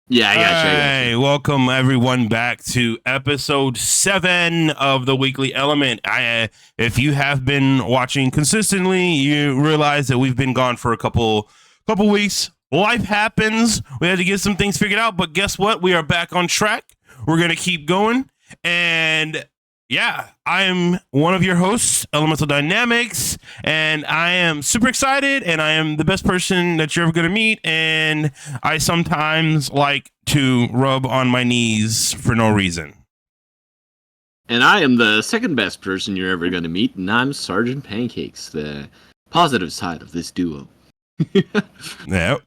Yeah, I got you. Hey, welcome everyone back to episode 7 of the Weekly Element. If you have been watching consistently, you realize that we've been gone for a couple weeks. Life happens. We had to get some things figured out, but guess what? We are back on track. We're gonna keep going, and yeah, I am one of your hosts, Elemental Dynamics, and I am super excited, and I am the best person that you're ever going to meet, and I sometimes like to rub on my knees for no reason. And I am the second best person you're ever going to meet, and I'm Sergeant Pancakes, the positive side of this duo. Yep.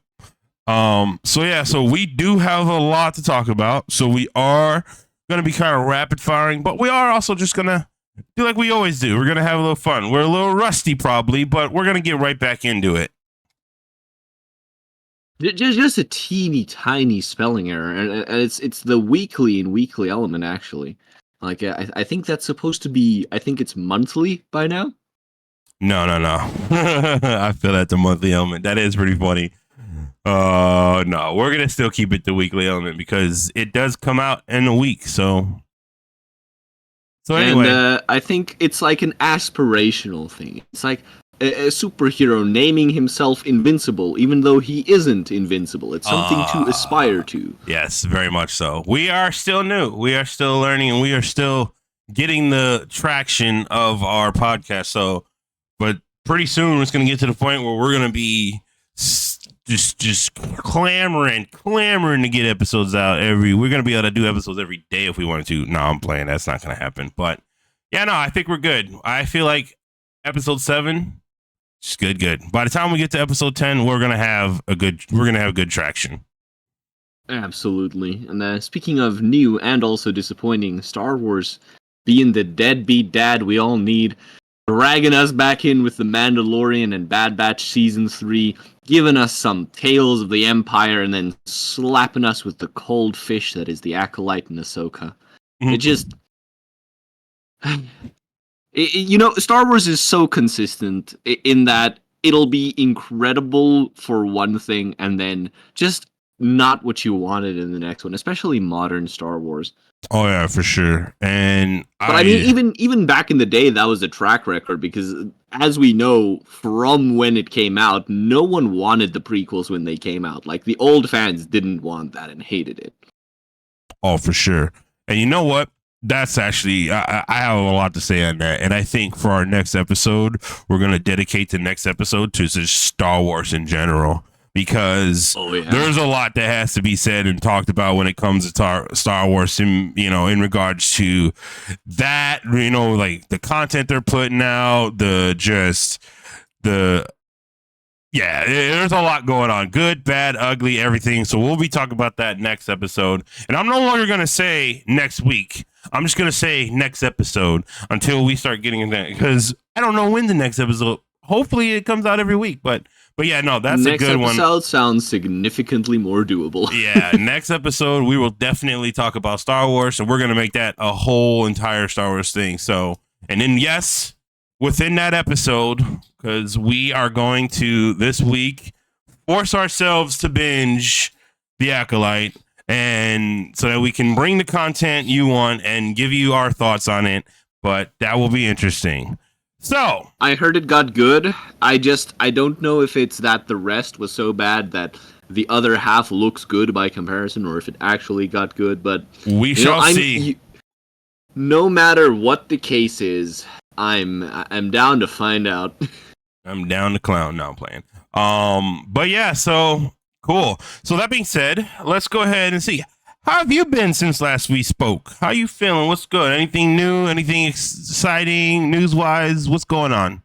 So we do have a lot to talk about. So we are gonna be kind of rapid firing, but we are also just gonna do like we always do. We're gonna have a little fun. We're a little rusty probably, but we're gonna get right back into it. Just a teeny tiny spelling error, and it's the weekly and weekly element actually. Like I think that's supposed to be. I think it's monthly by now. No. I feel that the monthly element. That is pretty funny. No, we're gonna still keep it the weekly element because it does come out in a week. So anyway, And I think it's like an aspirational thing. It's like a superhero naming himself invincible, even though he isn't invincible. It's something to aspire to. yes, very much so. We are still new. We are still learning, and we are still getting the traction of our podcast. So, but pretty soon it's gonna get to the point where we're gonna be just clamoring to get episodes out we're gonna be able to do episodes every day if we wanted to. No, I'm playing. That's not gonna happen. But yeah, no, I think we're good. I feel like episode 7, just good. By the time we get to episode 10, we're gonna have good traction. Absolutely. And speaking of new and also disappointing, Star Wars being the deadbeat dad we all need, dragging us back in with The Mandalorian and Bad Batch Season 3, giving us some Tales of the Empire, and then slapping us with the cold fish that is the Acolyte and Ahsoka. It just... Star Wars is so consistent in that it'll be incredible for one thing, and then just not what you wanted in the next one, especially modern Star Wars. Oh yeah, for sure. And But I mean, even back in the day, that was a track record because, as we know from when it came out, no one wanted the prequels when they came out. Like the old fans didn't want that and hated it. Oh, for sure. And you know what? That's actually, I have a lot to say on that. And I think for our next episode, we're going to dedicate the next episode to just Star Wars in general. Because there's a lot that has to be said and talked about when it comes to Star Wars, in regards to that, like the content they're putting out, there's a lot going on. Good, bad, ugly, everything. So we'll be talking about that next episode. And I'm no longer going to say next week. I'm just going to say next episode until we start getting into that. Because I don't know when the next episode. Hopefully it comes out every week. But yeah, no, that's a good one. Next episode sounds significantly more doable. Yeah, next episode we will definitely talk about Star Wars. So we're going to make that a whole entire Star Wars thing. So, and then yes, within that episode, because we are going to this week force ourselves to binge The Acolyte, and so that we can bring the content you want and give you our thoughts on it. But that will be interesting. So I heard it got good. I don't know if it's that the rest was so bad that the other half looks good by comparison, or if it actually got good. But we shall see. No matter what the case is, I'm down to find out. I'm down to clown. No, I'm playing. But yeah, so cool. So that being said, let's go ahead and see. How have you been since last we spoke? How you feeling? What's good? Anything new? Anything exciting news-wise? What's going on?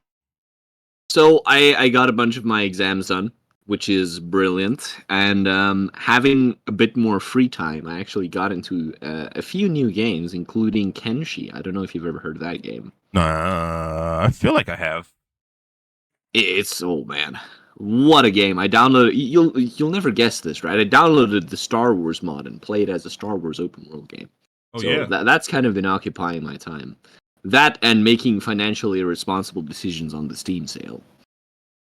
So I got a bunch of my exams done, which is brilliant. And having a bit more free time, I actually got into a few new games, including Kenshi. I don't know if you've ever heard of that game. I feel like I have. Oh man, what a game! I downloaded. You'll never guess this, right? I downloaded the Star Wars mod and played as a Star Wars open world game. Oh yeah, that's kind of been occupying my time. That and making financially irresponsible decisions on the Steam sale.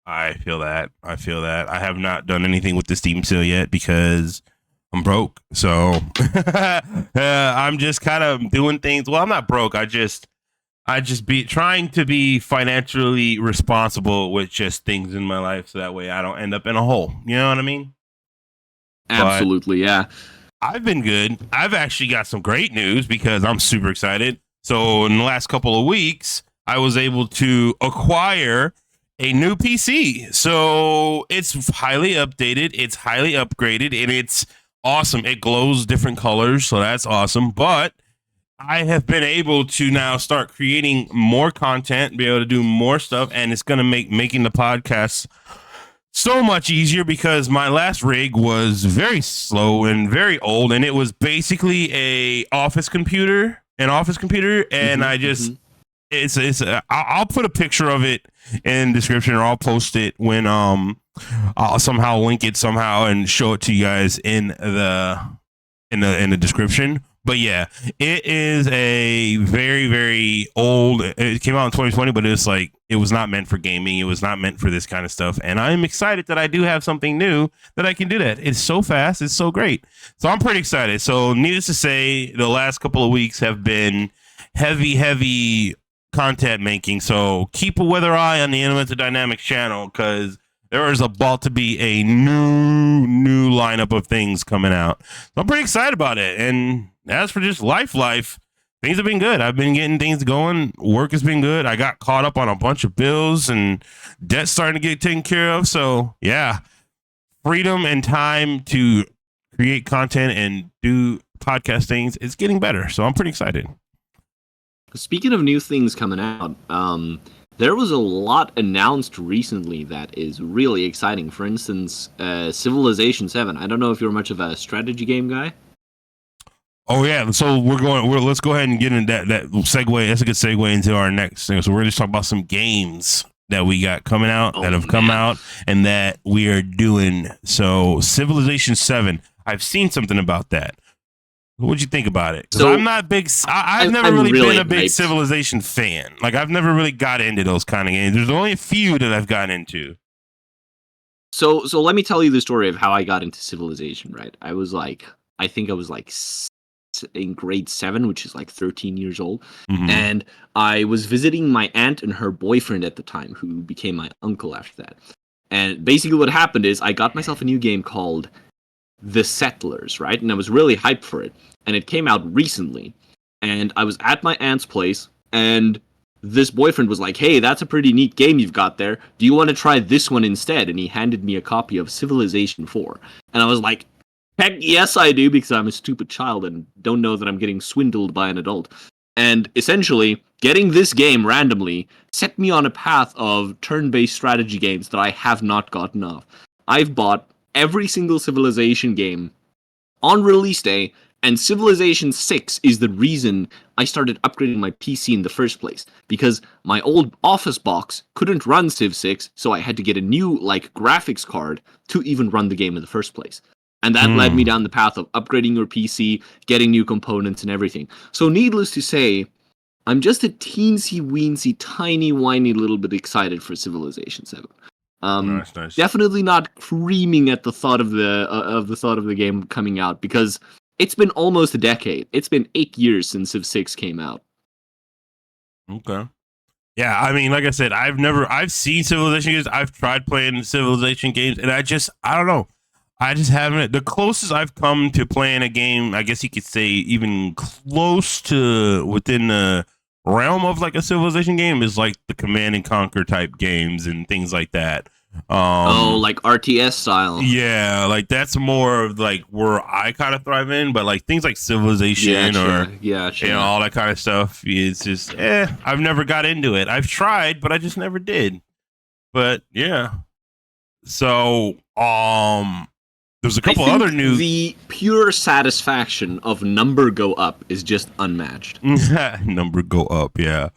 I feel that. I have not done anything with the Steam sale yet because I'm broke. So I'm just kind of doing things. Well, I'm not broke. I just be trying to be financially responsible with just things in my life, so that way I don't end up in a hole. You know what I mean? But Absolutely, yeah. I've been good. I've actually got some great news because I'm super excited. So in the last couple of weeks, I was able to acquire a new PC. So it's highly updated, it's highly upgraded, and it's awesome. It glows different colors, so that's awesome. But I have been able to now start creating more content, be able to do more stuff, and it's going to make making the podcast so much easier because my last rig was very slow and very old, and it was basically an office computer, and I just I'll put a picture of it in the description, or I'll post it when I'll somehow link it somehow and show it to you guys in the description. But yeah, it is a very, very old. It came out in 2020, but it's like it was not meant for gaming. It was not meant for this kind of stuff. And I'm excited that I do have something new that I can do that. It's so fast. It's so great. So I'm pretty excited. So needless to say, the last couple of weeks have been heavy content making. So keep a weather eye on the Elemental Dynamics channel because there is about to be a new lineup of things coming out. So I'm pretty excited about it. And as for just life, things have been good. I've been getting things going. Work has been good. I got caught up on a bunch of bills and debt starting to get taken care of. So yeah, freedom and time to create content and do podcast things is getting better. So I'm pretty excited. Speaking of new things coming out, there was a lot announced recently that is really exciting. For instance, Civilization 7. I don't know if you're much of a strategy game guy. Oh yeah, so let's go ahead and get into that segue. That's a good segue into our next thing. So we're just talking about some games that we got coming out that have come out and that we are doing. So Civilization 7. I've seen something about that. What'd you think about it? So I'm not big. I've never really been a big hyped. Civilization fan. Like I've never really got into those kind of games. There's only a few that I've gotten into. So let me tell you the story of how I got into Civilization. Right, I think I was like in grade 7, which is like 13 years old, and I was visiting my aunt and her boyfriend at the time, who became my uncle after that. And basically, what happened is I got myself a new game called The Settlers, right? And I was really hyped for it. And it came out recently. And I was at my aunt's place, and this boyfriend was like, "Hey, that's a pretty neat game you've got there. Do you want to try this one instead?" And he handed me a copy of Civilization 4. And I was like, heck yes, I do, because I'm a stupid child and don't know that I'm getting swindled by an adult. And essentially, getting this game randomly set me on a path of turn-based strategy games that I have not gotten of. I've bought every single Civilization game on release day, and Civilization 6 is the reason I started upgrading my PC in the first place, because my old office box couldn't run Civ 6, so I had to get a new graphics card to even run the game in the first place. And that led me down the path of upgrading your PC, getting new components and everything. So needless to say, I'm just a teensy-weensy, tiny-whiny little bit excited for Civilization 7. Nice. Definitely not creaming at the thought of the game coming out, because it's been almost a decade. It's been 8 years since Civ 6 came out. Okay. Yeah, I mean, like I said, I've seen Civilization games. I've tried playing Civilization games, and I don't know. I just haven't. The closest I've come to playing a game, I guess you could say, even close to within the realm of like a Civilization game, is like the Command and Conquer type games and things like that. Like RTS style. Yeah, like that's more of like where I kind of thrive in. But like things like Civilization or you know, all that kind of stuff, it's just I've never got into it. I've tried, but I just never did. But yeah, so there's a couple other new. The pure satisfaction of number go up is just unmatched. Number go up, yeah.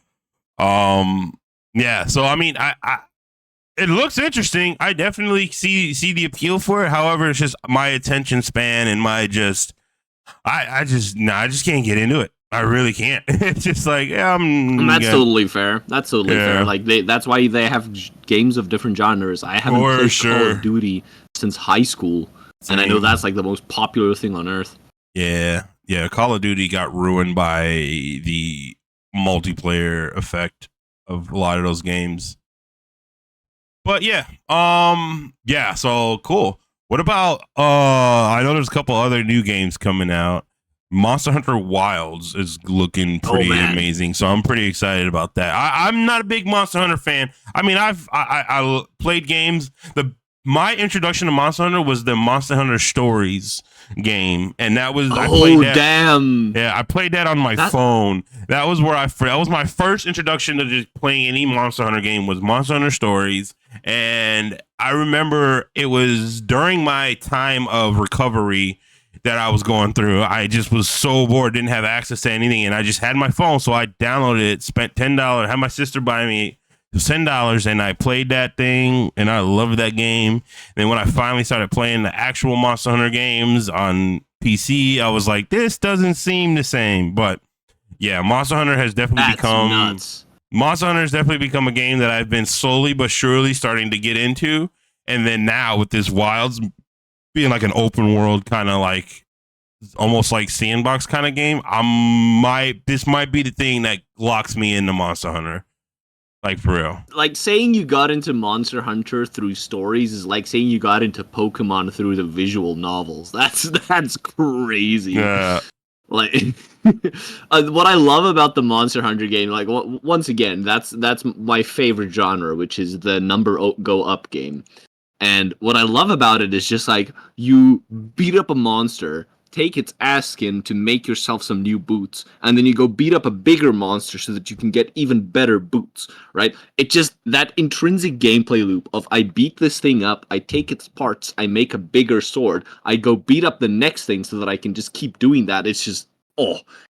Yeah. So I mean, I it looks interesting. I definitely see the appeal for it. However, it's just my attention span and my I just can't get into it. I really can't. It's just like that's totally fair. That's totally fair. Like that's why they have games of different genres. I haven't played Call of Duty since high school. And I know Same. that's like the most popular thing on earth. Yeah. Call of Duty got ruined by the multiplayer effect of a lot of those games. But yeah, so cool. What about I know there's a couple other new games coming out. Monster Hunter Wilds is looking pretty amazing, so I'm pretty excited about that. I'm not a big Monster Hunter fan. I mean, I played games. My introduction to Monster Hunter was the Monster Hunter Stories game, and that was I played that. Damn! Yeah, I played that on my phone. That was where that was my first introduction to just playing any Monster Hunter game was Monster Hunter Stories, and I remember it was during my time of recovery that I was going through. I just was so bored, didn't have access to anything, and I just had my phone, so I downloaded it, spent $10, had my sister buy me $10, and I played that thing, and I loved that game. And then when I finally started playing the actual Monster Hunter games on PC, I was like, this doesn't seem the same. But yeah, Monster Hunter has definitely Monster Hunter has definitely become a game that I've been slowly but surely starting to get into. And then now with this Wilds being like an open world kind of like almost like sandbox kind of game, this might be the thing that locks me into Monster Hunter. Like for real. Like saying you got into Monster Hunter through stories is like saying you got into Pokemon through the visual novels. That's crazy. Yeah. Like what I love about the Monster Hunter game, like once again, that's my favorite genre, which is the go up game. And what I love about it is just like you beat up a monster, take its ass skin to make yourself some new boots, and then you go beat up a bigger monster so that you can get even better boots, right? It just, that intrinsic gameplay loop of I beat this thing up, I take its parts, I make a bigger sword, I go beat up the next thing so that I can just keep doing that. It's just,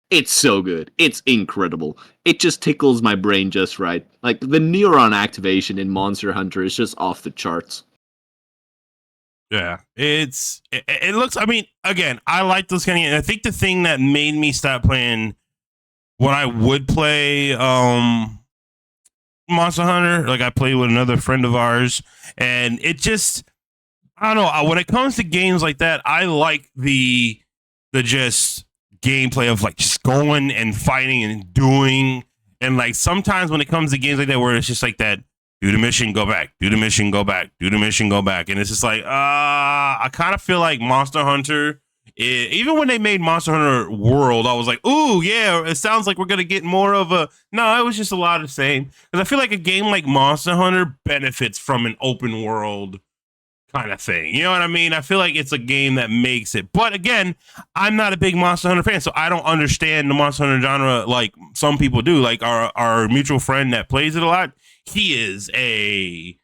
it's so good. It's incredible. It just tickles my brain just right. Like, the neuron activation in Monster Hunter is just off the charts. Yeah, it looks. I mean, again, I like those kind of. I think the thing that made me stop playing when I would play Monster Hunter, like I played with another friend of ours, and it just, I don't know. When it comes to games like that, I like the just gameplay of like just going and fighting and doing, and like sometimes when it comes to games like that where it's just like that. Do the mission, go back. Do the mission, go back. Do the mission, go back. And it's just like, I kind of feel like Monster Hunter, even when they made Monster Hunter World, I was like, ooh, yeah, it sounds like we're going to get more of a, no, it was just a lot of the same. Because I feel like a game like Monster Hunter benefits from an open world kind of thing. You know what I mean? I feel like it's a game that makes it. But again, I'm not a big Monster Hunter fan, so I don't understand the Monster Hunter genre like some people do. Like our mutual friend that plays it a lot, he is a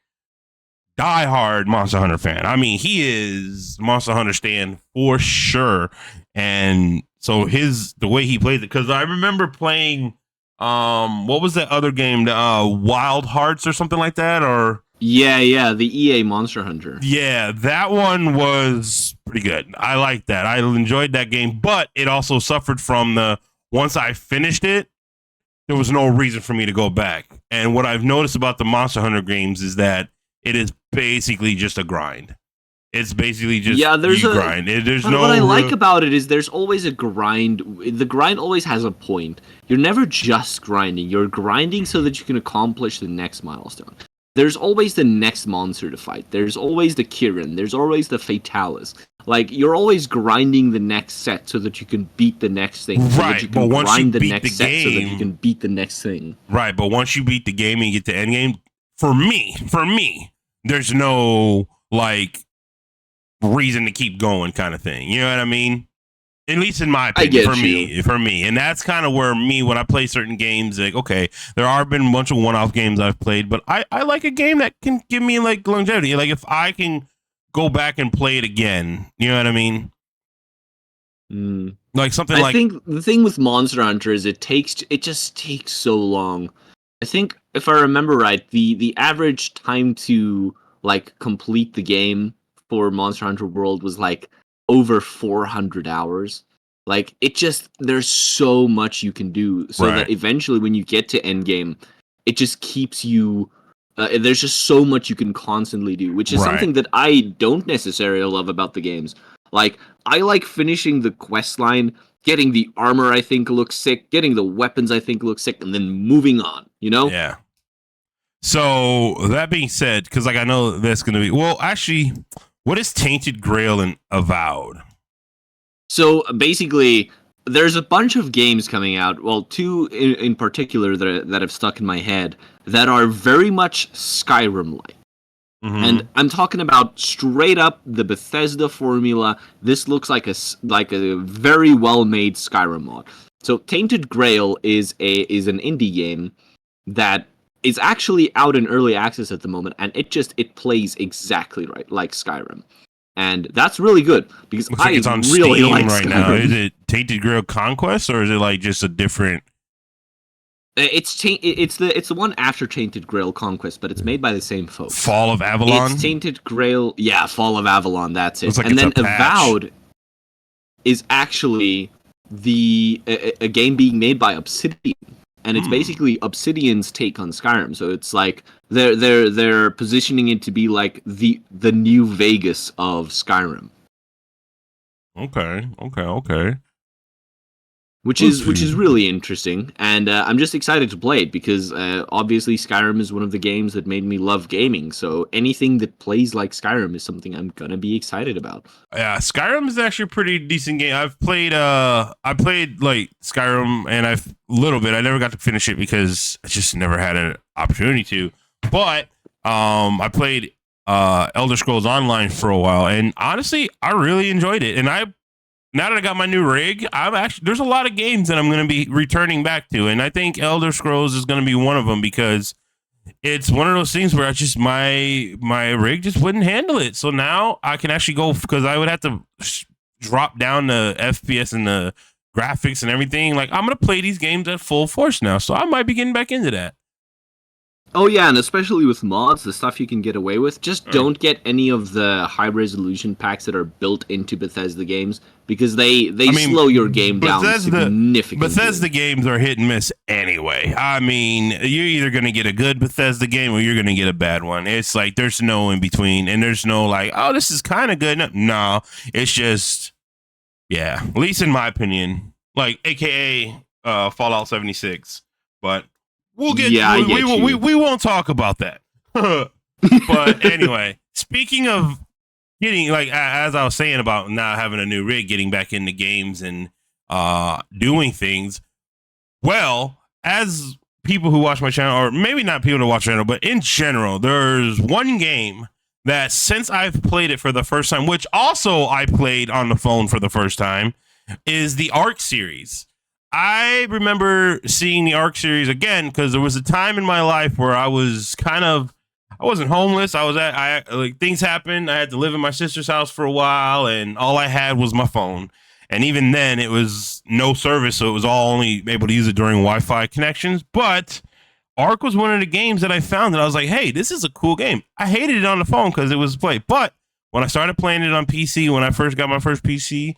diehard Monster Hunter fan. I mean, he is Monster Hunter stan for sure. And so the way he plays it, because I remember playing what was that other game? Wild Hearts or something like that, or yeah, the EA Monster Hunter. Yeah, that one was pretty good. I liked that. I enjoyed that game, but it also suffered from once I finished it, there was no reason for me to go back. And what I've noticed about the Monster Hunter games is that it is basically just a grind. It's basically just grind. What I like about it is there's always a grind. The grind always has a point. You're never just grinding. You're grinding so that you can accomplish the next milestone. There's always the next monster to fight. There's always the Kirin. There's always the Fatalis. Like, you're always grinding the next set so that you can beat the next thing. So right, that you can but once grind you the beat next the set game, so that you can beat the next thing. Right, but once you beat the game and you get to end game, for me, there's no, like, reason to keep going kind of thing. You know what I mean? At least in my opinion, for me. And that's kind of where when I play certain games, like, okay, there are been a bunch of one-off games I've played, but I like a game that can give me, like, longevity. Like, if I can go back and play it again, you know what I mean? Like something I think the thing with Monster Hunter is it just takes so long. I think, if I remember right, the average time to, like, complete the game for Monster Hunter World was, like, over 400 hours. Like, there's so much you can do, so that eventually when you get to endgame, it just keeps you There's just so much you can constantly do, which is Right. something that I don't necessarily love about the games. Like, I like finishing the quest line, getting the armor I think looks sick, getting the weapons I think look sick, and then moving on, you know? Yeah. So that being said, because like I know that's going to be, well, actually, what is Tainted Grail and Avowed? So basically, there's a bunch of games coming out. Well, two in particular that have stuck in my head that are very much Skyrim-like. Mm-hmm. And I'm talking about straight up the Bethesda formula. This looks like a very well-made Skyrim mod. So Tainted Grail is an indie game that is actually out in early access at the moment, and it plays exactly right like Skyrim. And that's really good because Looks like it's on really Steam like right Skyrim. now. Is it Tainted Grail Conquest, or is it like just a different? It's the one after Tainted Grail Conquest, but it's made by the same folks. Fall of Avalon. It's Tainted Grail, yeah, Fall of Avalon. That's it. Looks like and then it's a patch. Avowed is actually a game being made by Obsidian, and it's basically Obsidian's take on Skyrim. So it's like they're positioning it to be like the new Vegas of Skyrim. Okay. Which is really interesting, and I'm just excited to play it because obviously Skyrim is one of the games that made me love gaming. So anything that plays like Skyrim is something I'm gonna be excited about. Yeah, Skyrim is actually a pretty decent game. I played like Skyrim and I never got to finish it because I just never had an opportunity to. But I played Elder Scrolls Online for a while, and honestly, I really enjoyed it. And now that I got my new rig, there's a lot of games that I'm going to be returning back to, and I think Elder Scrolls is going to be one of them because it's one of those things where my rig just wouldn't handle it. So now I can actually go, because I would have to drop down the FPS and the graphics and everything. Like, I'm going to play these games at full force now, so I might be getting back into that. Oh yeah, and especially with mods, the stuff you can get away with, just don't get any of the high resolution packs that are built into Bethesda games because they slow your game down significantly. Bethesda games are hit and miss anyway. I mean, you're either going to get a good Bethesda game or you're going to get a bad one. It's like there's no in between, and there's no like, oh, this is kind of good. No, it's just, yeah, at least in my opinion, like AKA Fallout 76, but we'll get. Yeah, we won't talk about that. But anyway, speaking of getting, like, as I was saying about not having a new rig, getting back into games and doing things. Well, as people who watch my channel, or maybe not people who watch my channel, but in general, there's one game that since I've played it for the first time, which also I played on the phone for the first time, is the Ark series. I remember seeing the Ark series again because there was a time in my life where I wasn't homeless. Like, things happened. I had to live in my sister's house for a while, and all I had was my phone. And even then, it was no service, so it was all only able to use it during Wi-Fi connections. But Ark was one of the games that I found that I was like, hey, this is a cool game. I hated it on the phone because it was play, but when I started playing it on PC, when I first got my first PC,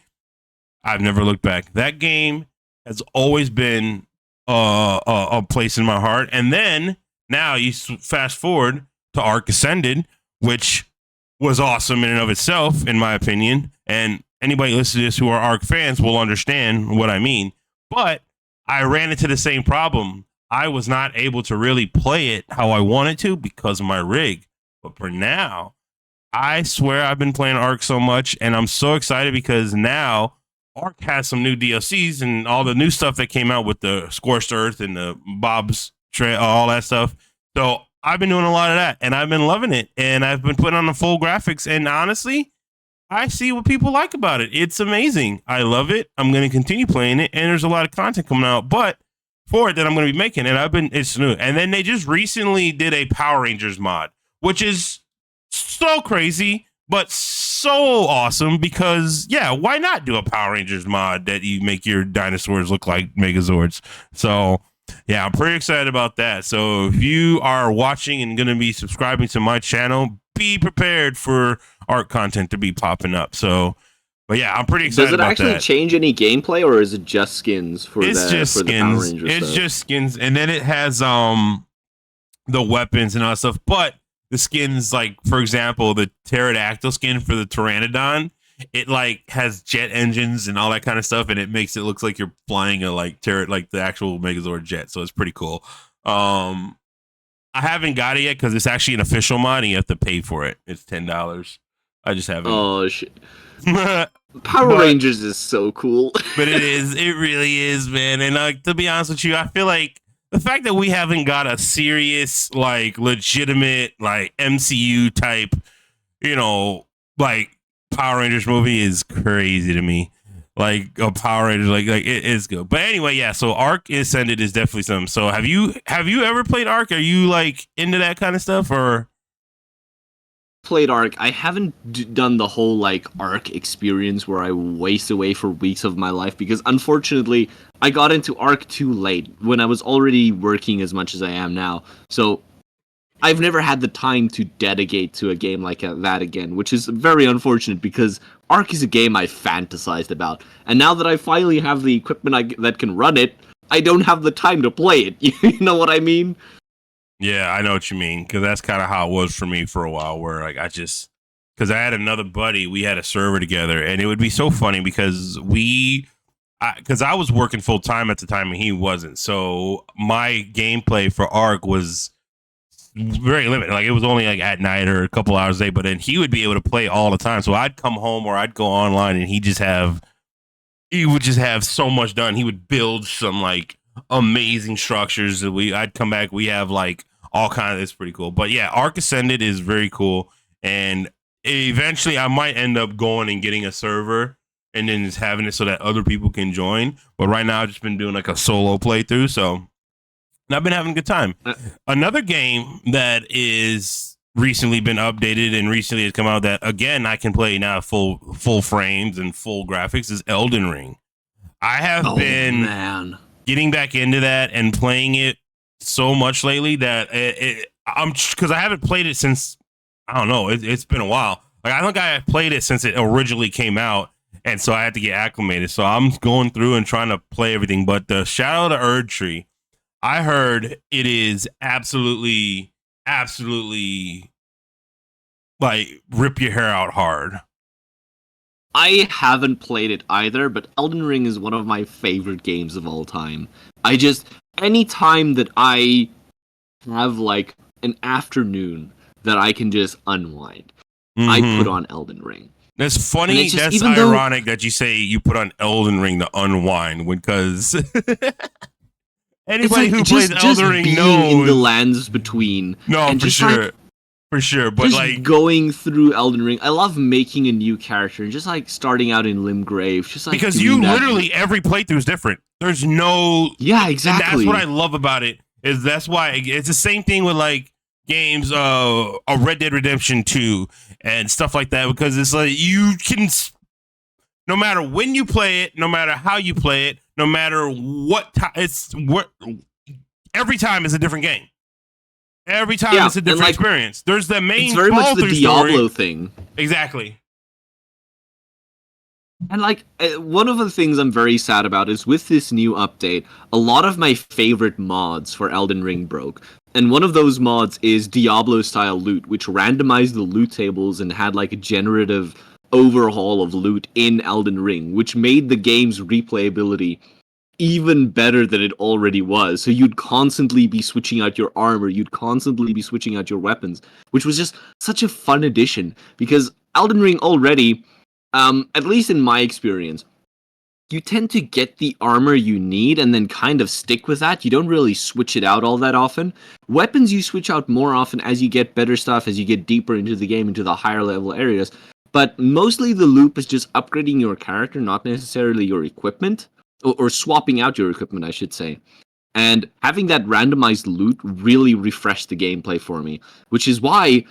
I've never looked back. That game has always been a place in my heart. And then now you fast forward to Ark Ascended, which was awesome in and of itself, in my opinion. And anybody listening to this who are Ark fans will understand what I mean. But I ran into the same problem. I was not able to really play it how I wanted to because of my rig. But for now, I swear I've been playing Ark so much, and I'm so excited because now Ark has some new DLCs and all the new stuff that came out with the Scorched Earth and the Bob's Trail, all that stuff. So I've been doing a lot of that, and I've been loving it, and I've been putting on the full graphics, and honestly, I see what people like about it. It's amazing. I love it. I'm going to continue playing it, and there's a lot of content coming out, but for it that I'm going to be making, and it's new. And then they just recently did a Power Rangers mod, which is so crazy, but so awesome because, yeah, why not do a Power Rangers mod that you make your dinosaurs look like Megazords? So, yeah, I'm pretty excited about that. So if you are watching and going to be subscribing to my channel, be prepared for Ark content to be popping up. So, but yeah, I'm pretty excited about that. Does it actually change any gameplay, or is it just skins for the Power Rangers? It's just skins, and then it has the weapons and all that stuff. But the skins, like for example, the pterodactyl skin for the pteranodon, it like has jet engines and all that kind of stuff, and it makes it look like you're flying a like the actual Megazord jet. So it's pretty cool. I haven't got it yet because it's actually an official mod and you have to pay for it. It's $10. I just haven't. Oh shit! Power Rangers is so cool. But it really is, man. And like, to be honest with you, I feel like the fact that we haven't got a serious, like, legitimate, like, MCU type, like, Power Rangers movie is crazy to me. Like, a Power Rangers, like it is good. But anyway, yeah, so Arc Ascended is definitely something. So have you ever played Arc? Are you, like, into that kind of stuff, or? Played Arc. I haven't done the whole like Arc experience where I waste away for weeks of my life because unfortunately I got into Arc too late when I was already working as much as I am now. So I've never had the time to dedicate to a game like that again, which is very unfortunate because Arc is a game I fantasized about. And now that I finally have the equipment that can run it, I don't have the time to play it. You know what I mean? Yeah, I know what you mean, because that's kind of how it was for me for a while, where like because I had another buddy, we had a server together, and it would be so funny because because I was working full time at the time and he wasn't, so my gameplay for Arc was very limited. Like it was only like at night or a couple hours a day, but then he would be able to play all the time. So I'd come home or I'd go online and he would just have so much done. He would build some like amazing structures that I'd come back. We have like all kind of, it's pretty cool. But yeah, Arc Ascended is very cool. And eventually I might end up going and getting a server and then just having it so that other people can join. But right now I've just been doing like a solo playthrough. So and I've been having a good time. Another game that is recently been updated and recently has come out that again I can play now full frames and full graphics is Elden Ring. I have been getting back into that and playing it so much lately that I'm because I haven't played it since I don't know. It's been a while. Like I think I played it since it originally came out, and so I had to get acclimated. So I'm going through and trying to play everything. But the Shadow of the Erd Tree, I heard it is absolutely like rip your hair out hard. I haven't played it either, but Elden Ring is one of my favorite games of all time. Any time that I have like an afternoon that I can just unwind, I put on Elden Ring. That's funny. That's ironic that you say you put on Elden Ring to unwind, because anybody who plays Elden Ring knows in the lands between. No, for sure. Like, for sure, but just like going through Elden Ring, I love making a new character and just like starting out in Limgrave, just like because you literally every playthrough is different. There's no exactly. And that's what I love about it. Is that's why it's the same thing with like games, a Red Dead Redemption 2 and stuff like that. Because it's like you can, no matter when you play it, no matter how you play it, no matter what every time is a different game. Every time it's a different experience. There's the main. It's very much the Diablo thing. Exactly. And like one of the things I'm very sad about is with this new update, a lot of my favorite mods for Elden Ring broke. And one of those mods is Diablo-style loot, which randomized the loot tables and had like a generative overhaul of loot in Elden Ring, which made the game's replayability even better than it already was. So you'd constantly be switching out your armor, you'd constantly be switching out your weapons, which was just such a fun addition, because Elden Ring already, at least in my experience, you tend to get the armor you need and then kind of stick with that. You don't really switch it out all that often. Weapons you switch out more often as you get better stuff, as you get deeper into the game, into the higher level areas. But mostly the loop is just upgrading your character, not necessarily your equipment. Or swapping out your equipment, I should say. And having that randomized loot really refreshed the gameplay for me, which is why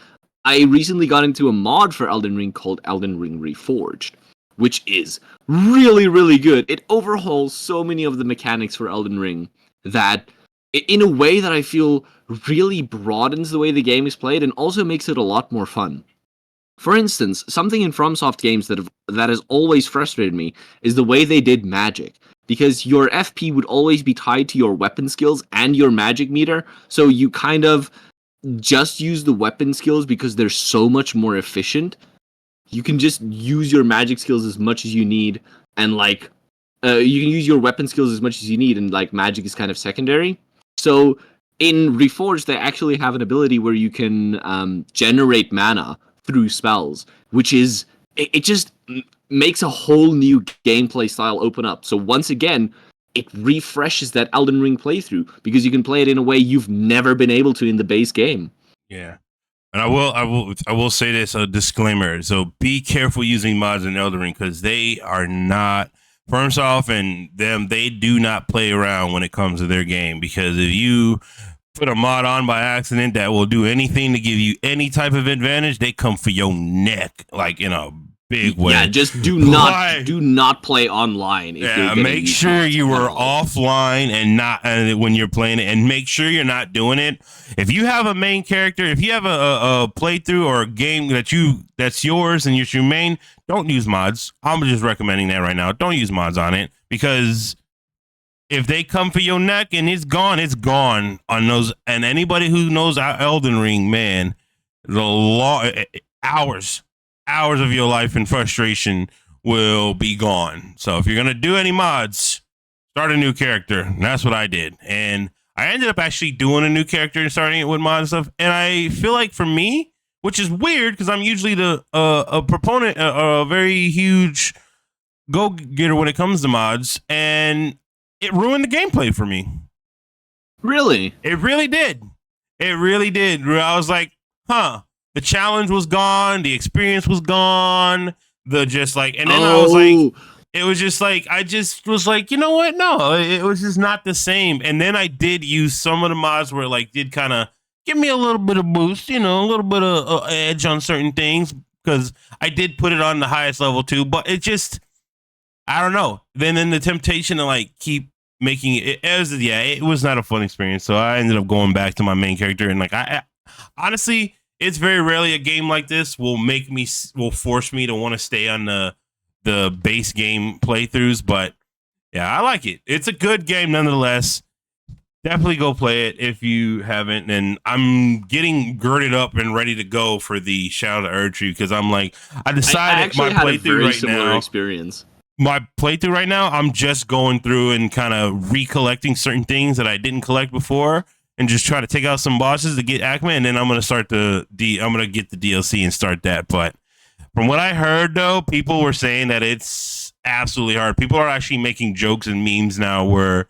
I recently got into a mod for Elden Ring called Elden Ring Reforged, which is really, really good. It overhauls so many of the mechanics for Elden Ring that, in a way that I feel really broadens the way the game is played and also makes it a lot more fun. For instance, something in FromSoft games that has always frustrated me is the way they did magic. Because your FP would always be tied to your weapon skills and your magic meter, so you kind of just use the weapon skills because they're so much more efficient. You can just use your magic skills as much as you need, and like you can use your weapon skills as much as you need, and like magic is kind of secondary. So in Reforged, they actually have an ability where you can generate mana through spells, which is it just makes a whole new gameplay style open up. So once again, it refreshes that Elden Ring playthrough because you can play it in a way you've never been able to in the base game. Yeah. And I will say this, a disclaimer. So be careful using mods in Elden Ring because they are not FromSoft and them. They do not play around when it comes to their game, because if you put a mod on by accident that will do anything to give you any type of advantage, they come for your neck, like in a big way. Yeah, just do not play online. If yeah, make sure you are offline and not when you're playing it, and make sure you're not doing it. If you have a main character, if you have a playthrough or a game that's yours and you're your main, don't use mods. I'm just recommending that right now. Don't use mods on it, because if they come for your neck and it's gone on those. And anybody who knows Elden Ring, man, hours of your life and frustration will be gone. So if you're going to do any mods, start a new character. And that's what I did. And I ended up actually doing a new character and starting it with mods and stuff. And I feel like for me, which is weird because I'm usually a proponent, a very huge go-getter when it comes to mods, and it ruined the gameplay for me. Really? It really did. It really did. I was like, huh. The challenge was gone. The experience was gone. And then I was like, it was just like, I just was like, you know what? No, it was just not the same. And then I did use some of the mods where like did kind of give me a little bit of boost, a little bit of edge on certain things, because I did put it on the highest level too. But it just, I don't know. Then the temptation to like keep making it was not a fun experience. So I ended up going back to my main character, and like I honestly, it's very rarely a game like this will force me to want to stay on the base game playthroughs. But yeah, I like it. It's a good game nonetheless. Definitely go play it if you haven't. And I'm getting girded up and ready to go for the Shadow of the Erdtree, because I'm like, I decided my playthrough right now. Experience. My playthrough right now, I'm just going through and kind of recollecting certain things that I didn't collect before, and just try to take out some bosses to get Acme, and then I'm gonna start I'm gonna get the DLC and start that. But from what I heard, though, people were saying that it's absolutely hard. People are actually making jokes and memes now where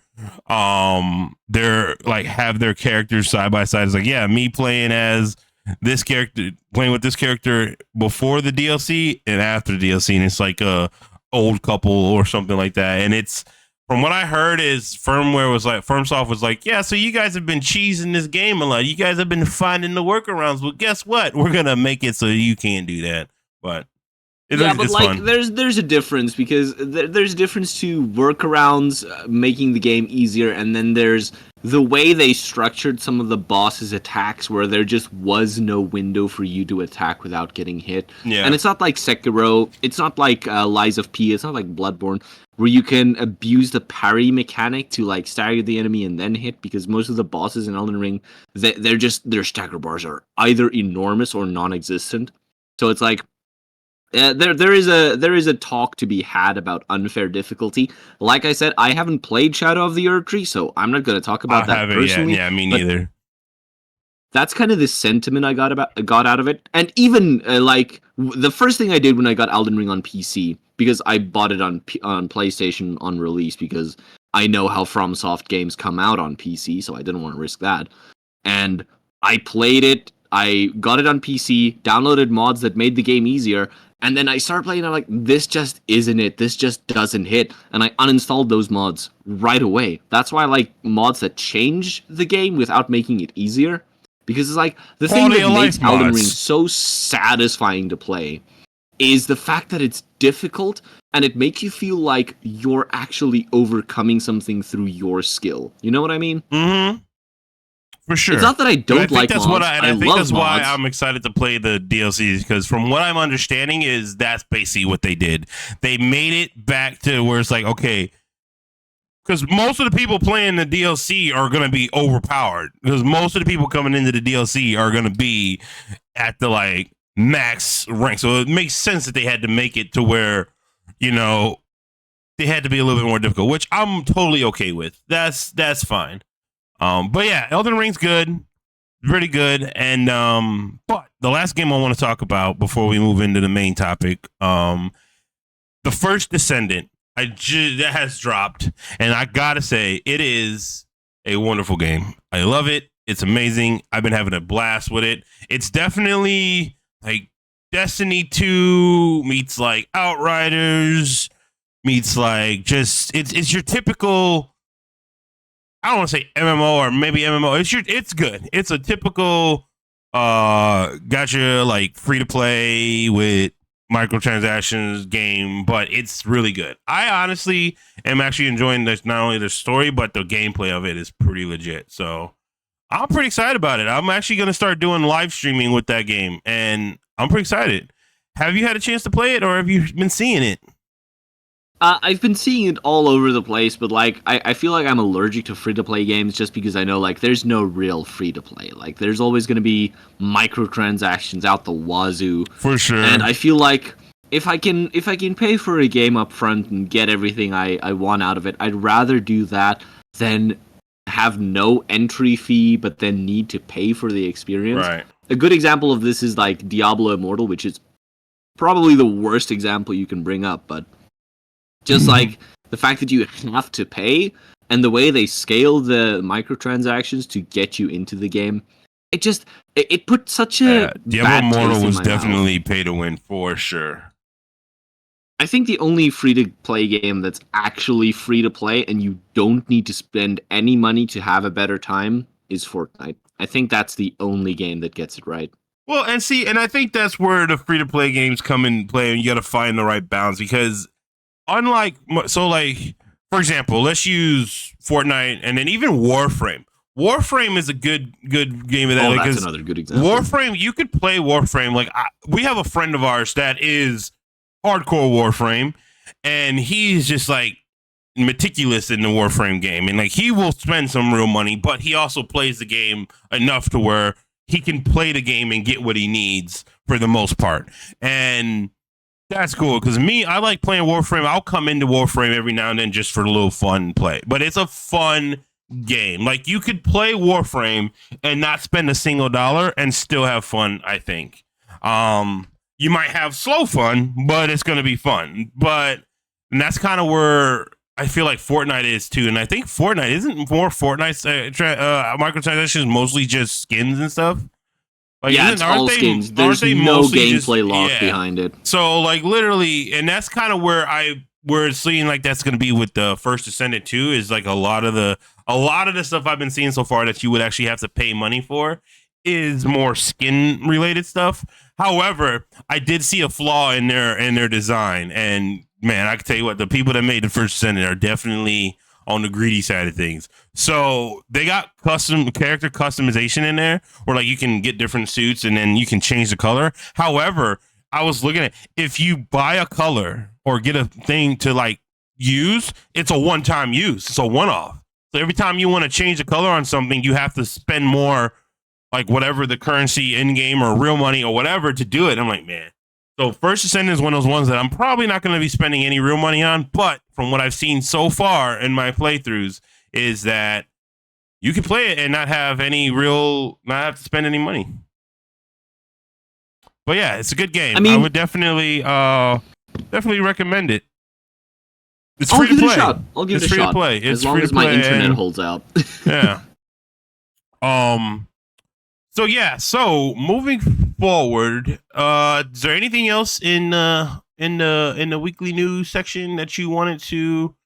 they're like have their characters side by side. It's like, yeah, me playing as this character, playing with this character before the DLC and after the DLC, and it's like a old couple or something like that. And it's, from what I heard, is FromSoft was like, yeah, so you guys have been cheesing this game a lot. You guys have been finding the workarounds. Well, guess what? We're gonna make it so you can't do that. But it's like fun. there's a difference, because there's a difference to workarounds making the game easier, and then there's the way they structured some of the bosses' attacks, where there just was no window for you to attack without getting hit. Yeah. And it's not like Sekiro, it's not like Lies of P, it's not like Bloodborne, where you can abuse the parry mechanic to like stagger the enemy and then hit, because most of the bosses in Elden Ring, their stagger bars are either enormous or non-existent. So it's like, there is a talk to be had about unfair difficulty. Like I said, I haven't played Shadow of the Erdtree, so I'm not going to talk about that personally. Yeah, me neither. That's kind of the sentiment I got out of it. And even like the first thing I did when I got Elden Ring on PC, because I bought it on PlayStation on release, because I know how FromSoft games come out on PC, so I didn't want to risk that. And I played it. I got it on PC, downloaded mods that made the game easier, and then I started playing, and I'm like, this just isn't it. This just doesn't hit. And I uninstalled those mods right away. That's why I like mods that change the game without making it easier. Because it's like, the thing that makes Elden Ring so satisfying to play is the fact that it's difficult, and it makes you feel like you're actually overcoming something through your skill. You know what I mean? Mm-hmm. For sure. It's not that I don't like mods. I think that's why I'm excited to play the DLCs, because from what I'm understanding is that's basically what they did. They made it back to where it's like, okay, because most of the people playing the DLC are going to be overpowered. Because most of the people coming into the DLC are going to be at the like max rank. So it makes sense that they had to make it to where, you know, they had to be a little bit more difficult, which I'm totally okay with. That's fine. But yeah, Elden Ring's good, really good. And but the last game I want to talk about before we move into the main topic, the First Descendant. That has dropped, and I gotta say, it is a wonderful game. I love it. It's amazing. I've been having a blast with it. It's definitely like Destiny 2 meets like Outriders meets like just it's your typical. I don't want to say MMO or maybe MMO. It's good. It's a typical gotcha like free to play with microtransactions game, but it's really good. I honestly am actually enjoying this, not only the story, but the gameplay of it is pretty legit. So I'm pretty excited about it. I'm actually going to start doing live streaming with that game, and I'm pretty excited. Have you had a chance to play it, or have you been seeing it? I've been seeing it all over the place, but like I feel like I'm allergic to free-to-play games just because I know like there's no real free-to-play. Like there's always going to be microtransactions out the wazoo. For sure. And I feel like if I can pay for a game up front and get everything I want out of it, I'd rather do that than have no entry fee but then need to pay for the experience. Right. A good example of this is like Diablo Immortal, which is probably the worst example you can bring up, but just like the fact that you have to pay and the way they scale the microtransactions to get you into the game, it put such a Diablo Immortal was mouth. definitely pay to win for sure. I think the only free to play game that's actually free to play and you don't need to spend any money to have a better time is Fortnite. I think that's the only game that gets it right. Well, and I think that's where the free to play games come in play, and you got to find the right balance because unlike, so like, for example, let's use Fortnite and then even Warframe. Warframe is a good game of that. Oh, like, that's another good example. Warframe, you could play Warframe. Like, we have a friend of ours that is hardcore Warframe, and he's just like meticulous in the Warframe game. And like, he will spend some real money, but he also plays the game enough to where he can play the game and get what he needs for the most part. And that's cool, because me, I like playing Warframe. I'll come into Warframe every now and then just for a little fun play. But it's a fun game. Like, you could play Warframe and not spend a single dollar and still have fun, I think. You might have slow fun, but it's going to be fun. And that's kind of where I feel like Fortnite is, too. And I think Fortnite, isn't more Fortnite's microtransactions mostly just skins and stuff? Like, yeah, it's all skins. There's no gameplay lock behind it. So, like, literally, and that's kind of where it's seeing like that's going to be with the First Descendant 2 is like a lot of the stuff I've been seeing so far that you would actually have to pay money for is more skin related stuff. However, I did see a flaw in their design, and man, I can tell you what, the people that made the First Descendant are definitely on the greedy side of things. So they got custom character customization in there where like you can get different suits and then you can change the color. However, I was looking at, if you buy a color or get a thing to like use, it's a one-time use. It's a one-off. So every time you want to change the color on something, you have to spend more, like whatever the currency in game or real money or whatever to do it. I'm like, man. So First Descendant is one of those ones that I'm probably not going to be spending any real money on, but from what I've seen so far in my playthroughs is that you can play it and not have to spend any money. But yeah, it's a good game. I would definitely recommend it. It's free to play. I'll give it a shot. It's free to play. As long as my internet holds out. Yeah. So moving forward, is there anything else in the weekly news section that you wanted to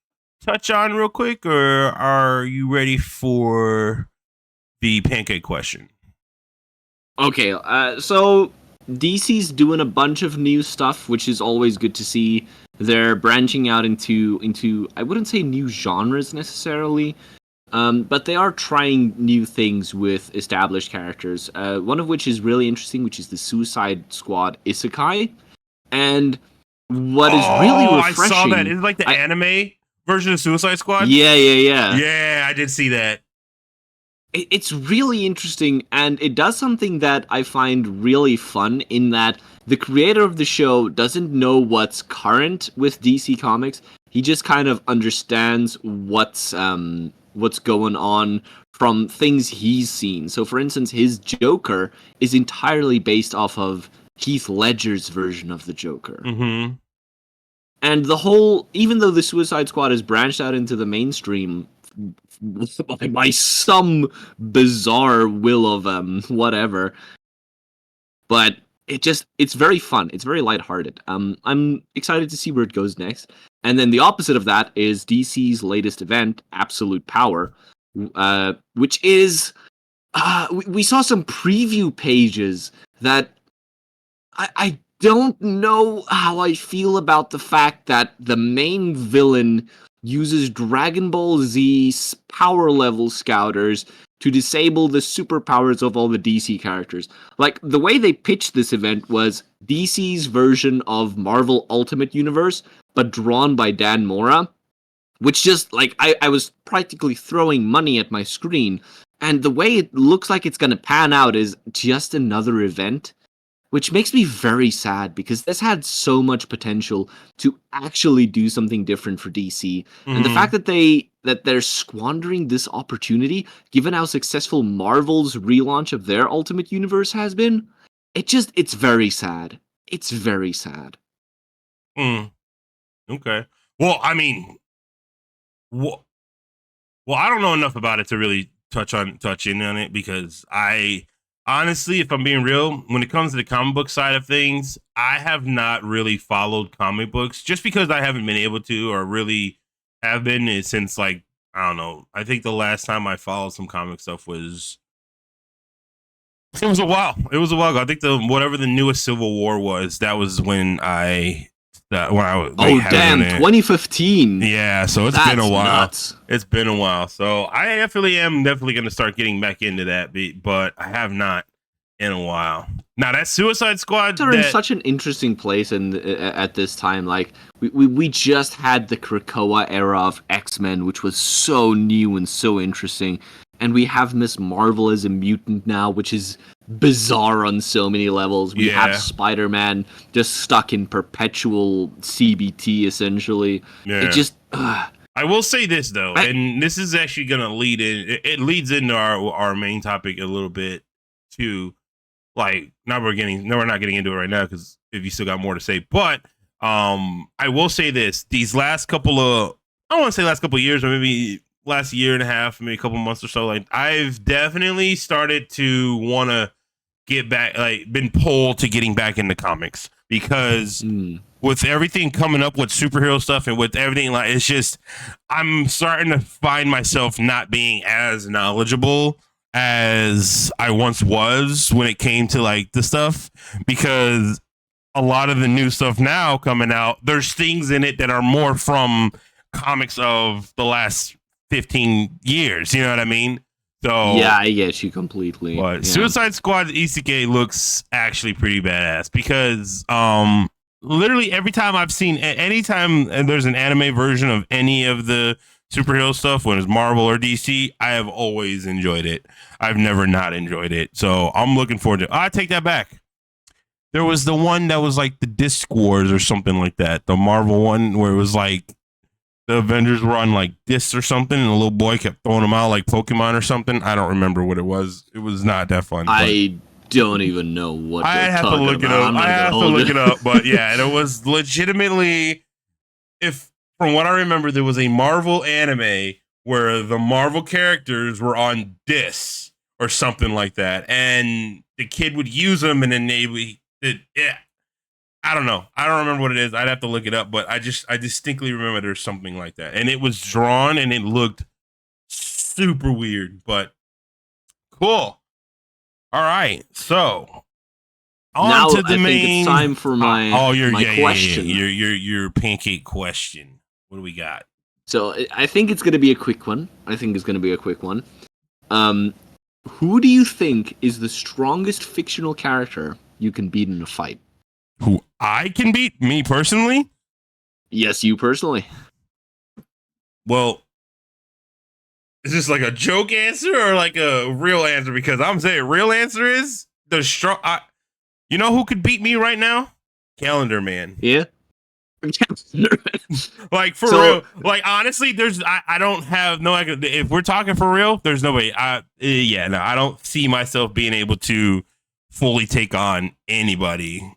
touch on real quick, or are you ready for the pancake question? Okay, so DC's doing a bunch of new stuff, which is always good to see. They're branching out into I wouldn't say new genres necessarily, but they are trying new things with established characters. One of which is really interesting, which is the Suicide Squad Isekai. And what is really refreshing... I saw that. It's like the anime version of Suicide Squad? Yeah. Yeah, I did see that. It's really interesting, and it does something that I find really fun in that the creator of the show doesn't know what's current with DC Comics. He just kind of understands what's going on from things he's seen. So, for instance, his Joker is entirely based off of Heath Ledger's version of the Joker. Mm-hmm. And the whole, even though the Suicide Squad has branched out into the mainstream by some bizarre will of whatever, but it's very fun. It's very lighthearted. I'm excited to see where it goes next. And then the opposite of that is DC's latest event, Absolute Power, which is we saw some preview pages that I don't know how I feel about the fact that the main villain uses Dragon Ball Z's power level scouters to disable the superpowers of all the DC characters. Like, the way they pitched this event was DC's version of Marvel Ultimate Universe, but drawn by Dan Mora, which just, like, I was practically throwing money at my screen. And the way it looks like it's going to pan out is just another event, which makes me very sad because this had so much potential to actually do something different for DC. Mm-hmm. And the fact that they're squandering this opportunity, given how successful Marvel's relaunch of their Ultimate Universe has been, it's very sad. It's very sad. Okay. Well, I mean, well, I don't know enough about it to really touch in on it, because honestly, if I'm being real, when it comes to the comic book side of things, I have not really followed comic books, just because I haven't been able to, or really have been since, like, I don't know. I think the last time I followed some comic stuff was It was a while. It was a while ago. I think whatever the newest Civil War was, that was when I. Oh damn! 2015. Yeah, so it's been a while. Nuts. It's been a while. So I am definitely going to start getting back into that beat, but I have not in a while. Now that Suicide Squad, they're in such an interesting place, and at this time, like we just had the Krakoa era of X-Men, which was so new and so interesting. And we have Miss Marvel as a mutant now, which is bizarre on so many levels. We have Spider-Man just stuck in perpetual CBT, essentially. Yeah. It just... I will say this, though, and this is actually going to lead in... It leads into our main topic a little bit, too. Like, we're not getting into it right now, because if you still got more to say. But I will say this. These last couple of... I don't want to say last couple of years, or maybe... last year and a half, maybe a couple months or so, like I've definitely started to want to get back, like been pulled to getting back into comics, because with everything coming up with superhero stuff and with everything, like it's just, I'm starting to find myself not being as knowledgeable as I once was when it came to like the stuff, because a lot of the new stuff now coming out, there's things in it that are more from comics of the last 15 years, you know what I mean? So yeah, I get you completely. But Suicide Squad Isekai looks actually pretty badass, because literally every time I've seen, anytime there's an anime version of any of the superhero stuff, when it's Marvel or DC, I have always enjoyed it. I've never not enjoyed it. So I'm looking forward to it. I take that back. There was the one that was like the Disc Wars or something like that. The Marvel one where it was like the Avengers were on like discs or something, and the little boy kept throwing them out like Pokemon or something. I don't remember what it was. It was not that fun. I don't even know what. I have to look it up. I have to look it up. But yeah, it was legitimately, if from what I remember, there was a Marvel anime where the Marvel characters were on discs or something like that, and the kid would use them, and then yeah. I don't know. I don't remember what it is. I'd have to look it up, but I distinctly remember there's something like that. And it was drawn and it looked super weird, but cool. All right. So now to the main. Think it's time for my question. Your pancake question. What do we got? So I think it's going to be a quick one. Who do you think is the strongest fictional character you can beat in a fight? Who I can beat? Me personally? Yes, you personally. Well, is this like a joke answer or like a real answer? Because I'm saying real answer is the strong. You know who could beat me right now? Calendar Man. Yeah. Like for real. Like honestly, I don't have no. If we're talking for real, there's no way. I don't see myself being able to fully take on anybody.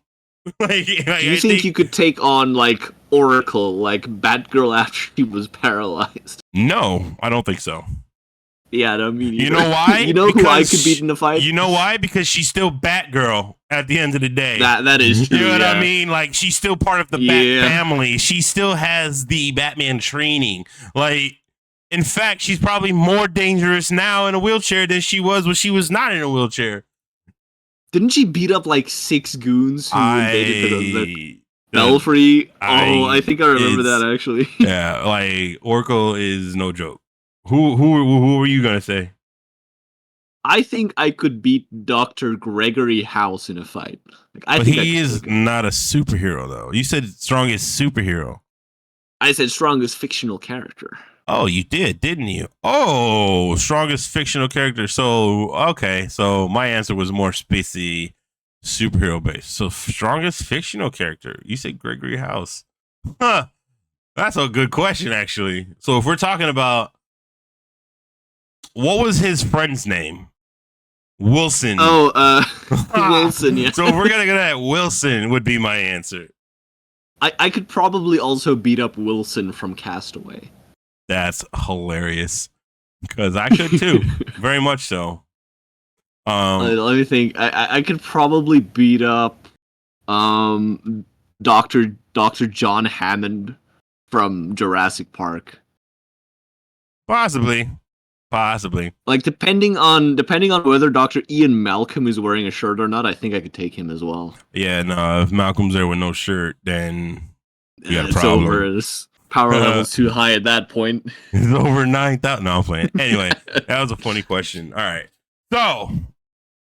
Do you think you could take on like Oracle, like Batgirl after she was paralyzed? No, I don't think so. Yeah, I don't mean you know why? You know who I could beat in a fight? You know why? Because she's still Batgirl at the end of the day. That is true. You know what I mean? Like she's still part of the Bat family. She still has the Batman training. Like, in fact, she's probably more dangerous now in a wheelchair than she was when she was not in a wheelchair. Didn't she beat up like 6 goons who invaded the Belfry? I think I remember that actually. Yeah, like Oracle is no joke. Who are you gonna say? I think I could beat Dr. Gregory House in a fight. But he is not a superhero, though. You said strongest superhero. I said strongest fictional character. Oh, you did, didn't you? Oh, strongest fictional character. So, okay. So my answer was more spacey, superhero based. So strongest fictional character. You said Gregory House. Huh. That's a good question, actually. So if we're talking about, what was his friend's name? Wilson. Oh, Wilson, yeah. So if we're going to go that, Wilson would be my answer. I could probably also beat up Wilson from Castaway. That's hilarious. Because I could too. Very much so. Let me think. I could probably beat up Dr. John Hammond from Jurassic Park. Possibly. Like depending on whether Dr. Ian Malcolm is wearing a shirt or not, I think I could take him as well. Yeah, no, if Malcolm's there with no shirt, then you got a problem. It's over. His power level's too high at that point. It's over 9,000. No, I'm playing. Anyway, that was a funny question. All right. So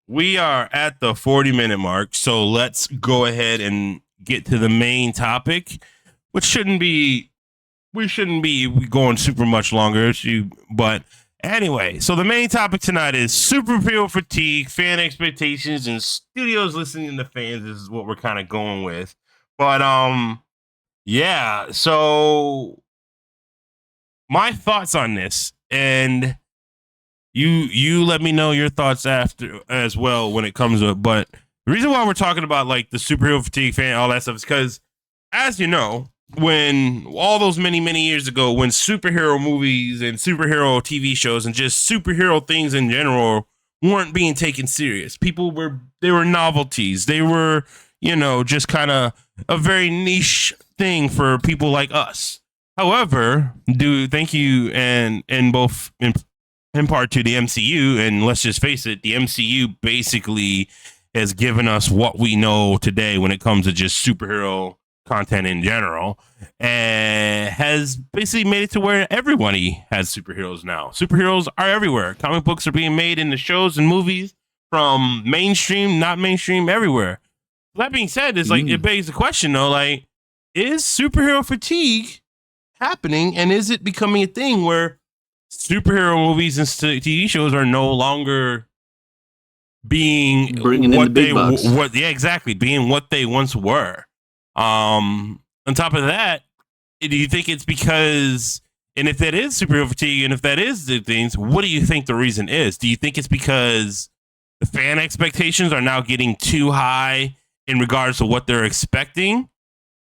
we are at the 40-minute mark. So let's go ahead and get to the main topic, which we shouldn't be going super much longer, but anyway, so the main topic tonight is superhero fatigue, fan expectations, and studios listening to fans. This is what we're kind of going with. But yeah, so my thoughts on this, and you let me know your thoughts after as well when it comes to it. But the reason why we're talking about like the superhero fatigue, fan, all that stuff is because, as you know, when all those many years ago, when superhero movies and superhero TV shows and just superhero things in general weren't being taken serious, they were novelties. They were, just kind of a very niche thing for people like us. However, thank you and both in part to the MCU, and let's just face it, the MCU basically has given us what we know today when it comes to just superhero content in general, and has basically made it to where everybody has superheroes now. Superheroes are everywhere. Comic books are being made into shows and movies, from mainstream, not mainstream, everywhere. That being said, it's like it begs the question though, like, is superhero fatigue happening, and is it becoming a thing where superhero movies and TV shows are no longer being bringing in the big bucks? Being what they once were. On top of that, do you think it's because, and if that is superhero fatigue, and if that is the things, what do you think the reason is? Do you think it's because the fan expectations are now getting too high in regards to what they're expecting?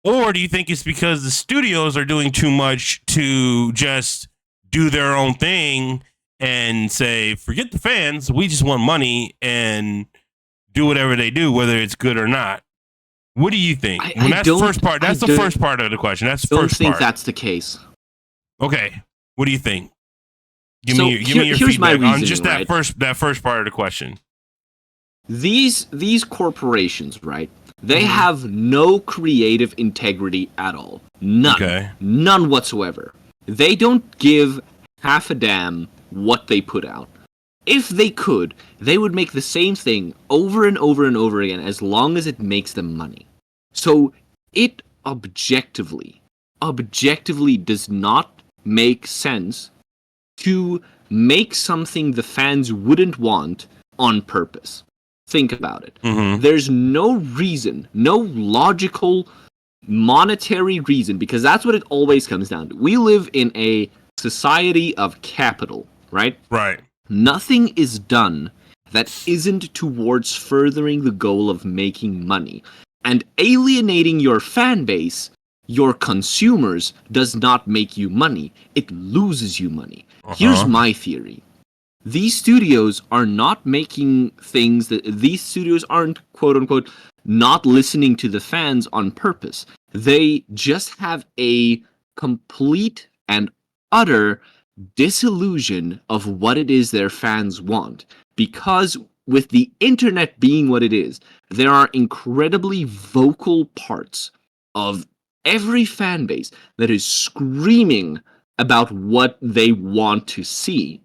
Or do you think it's because the studios are doing too much to just do their own thing and say, forget the fans, we just want money, and do whatever they do, whether it's good or not? What do you think? That's the first part. That's the first part of the question. That's the first part. I don't think that's the case. Okay. What do you think? Give me your feedback on just that first part of the question. These corporations, right? They have no creative integrity at all. None. Okay. None whatsoever. They don't give half a damn what they put out. If they could, they would make the same thing over and over and over again as long as it makes them money. So it objectively does not make sense to make something the fans wouldn't want on purpose. Think about it. Mm-hmm. There's no reason, no logical, monetary reason, because that's what it always comes down to. We live in a society of capital, right? Right. Nothing is done that isn't towards furthering the goal of making money. And alienating your fan base, your consumers, does not make you money. It loses you money. Here's my theory. These studios are not making things that... These studios aren't, quote-unquote, not listening to the fans on purpose. They just have a complete and utter disillusion of what it is their fans want. Because with the internet being what it is, there are incredibly vocal parts of every fan base that is screaming about what they want to see.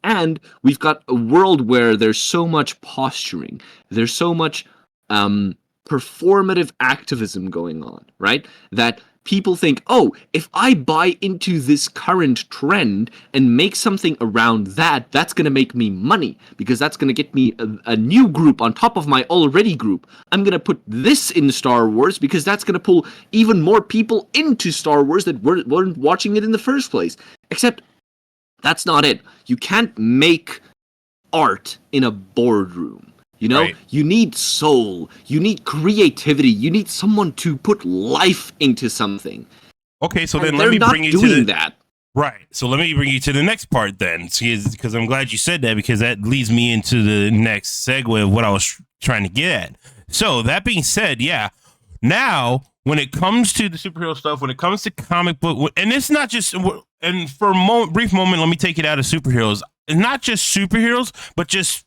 And we've got a world where there's so much posturing, there's so much performative activism going on, right? That people think, oh, if I buy into this current trend and make something around that, that's going to make me money, because that's going to get me a new group on top of my already group. I'm going to put this in Star Wars because that's going to pull even more people into Star Wars that weren't watching it in the first place. Except that's not it. You can't make art in a boardroom. You know, right. You need soul, you need creativity, you need someone to put life into something. Okay, so then and let me bring you to that. Right. So let me bring you to the next part then, because I'm glad you said that, because that leads me into the next segue of what I was trying to get at. So that being said, yeah, now when it comes to the superhero stuff, when it comes to comic book, and it's not just, and for a brief moment, let me take it out of superheroes. It's not just superheroes, but just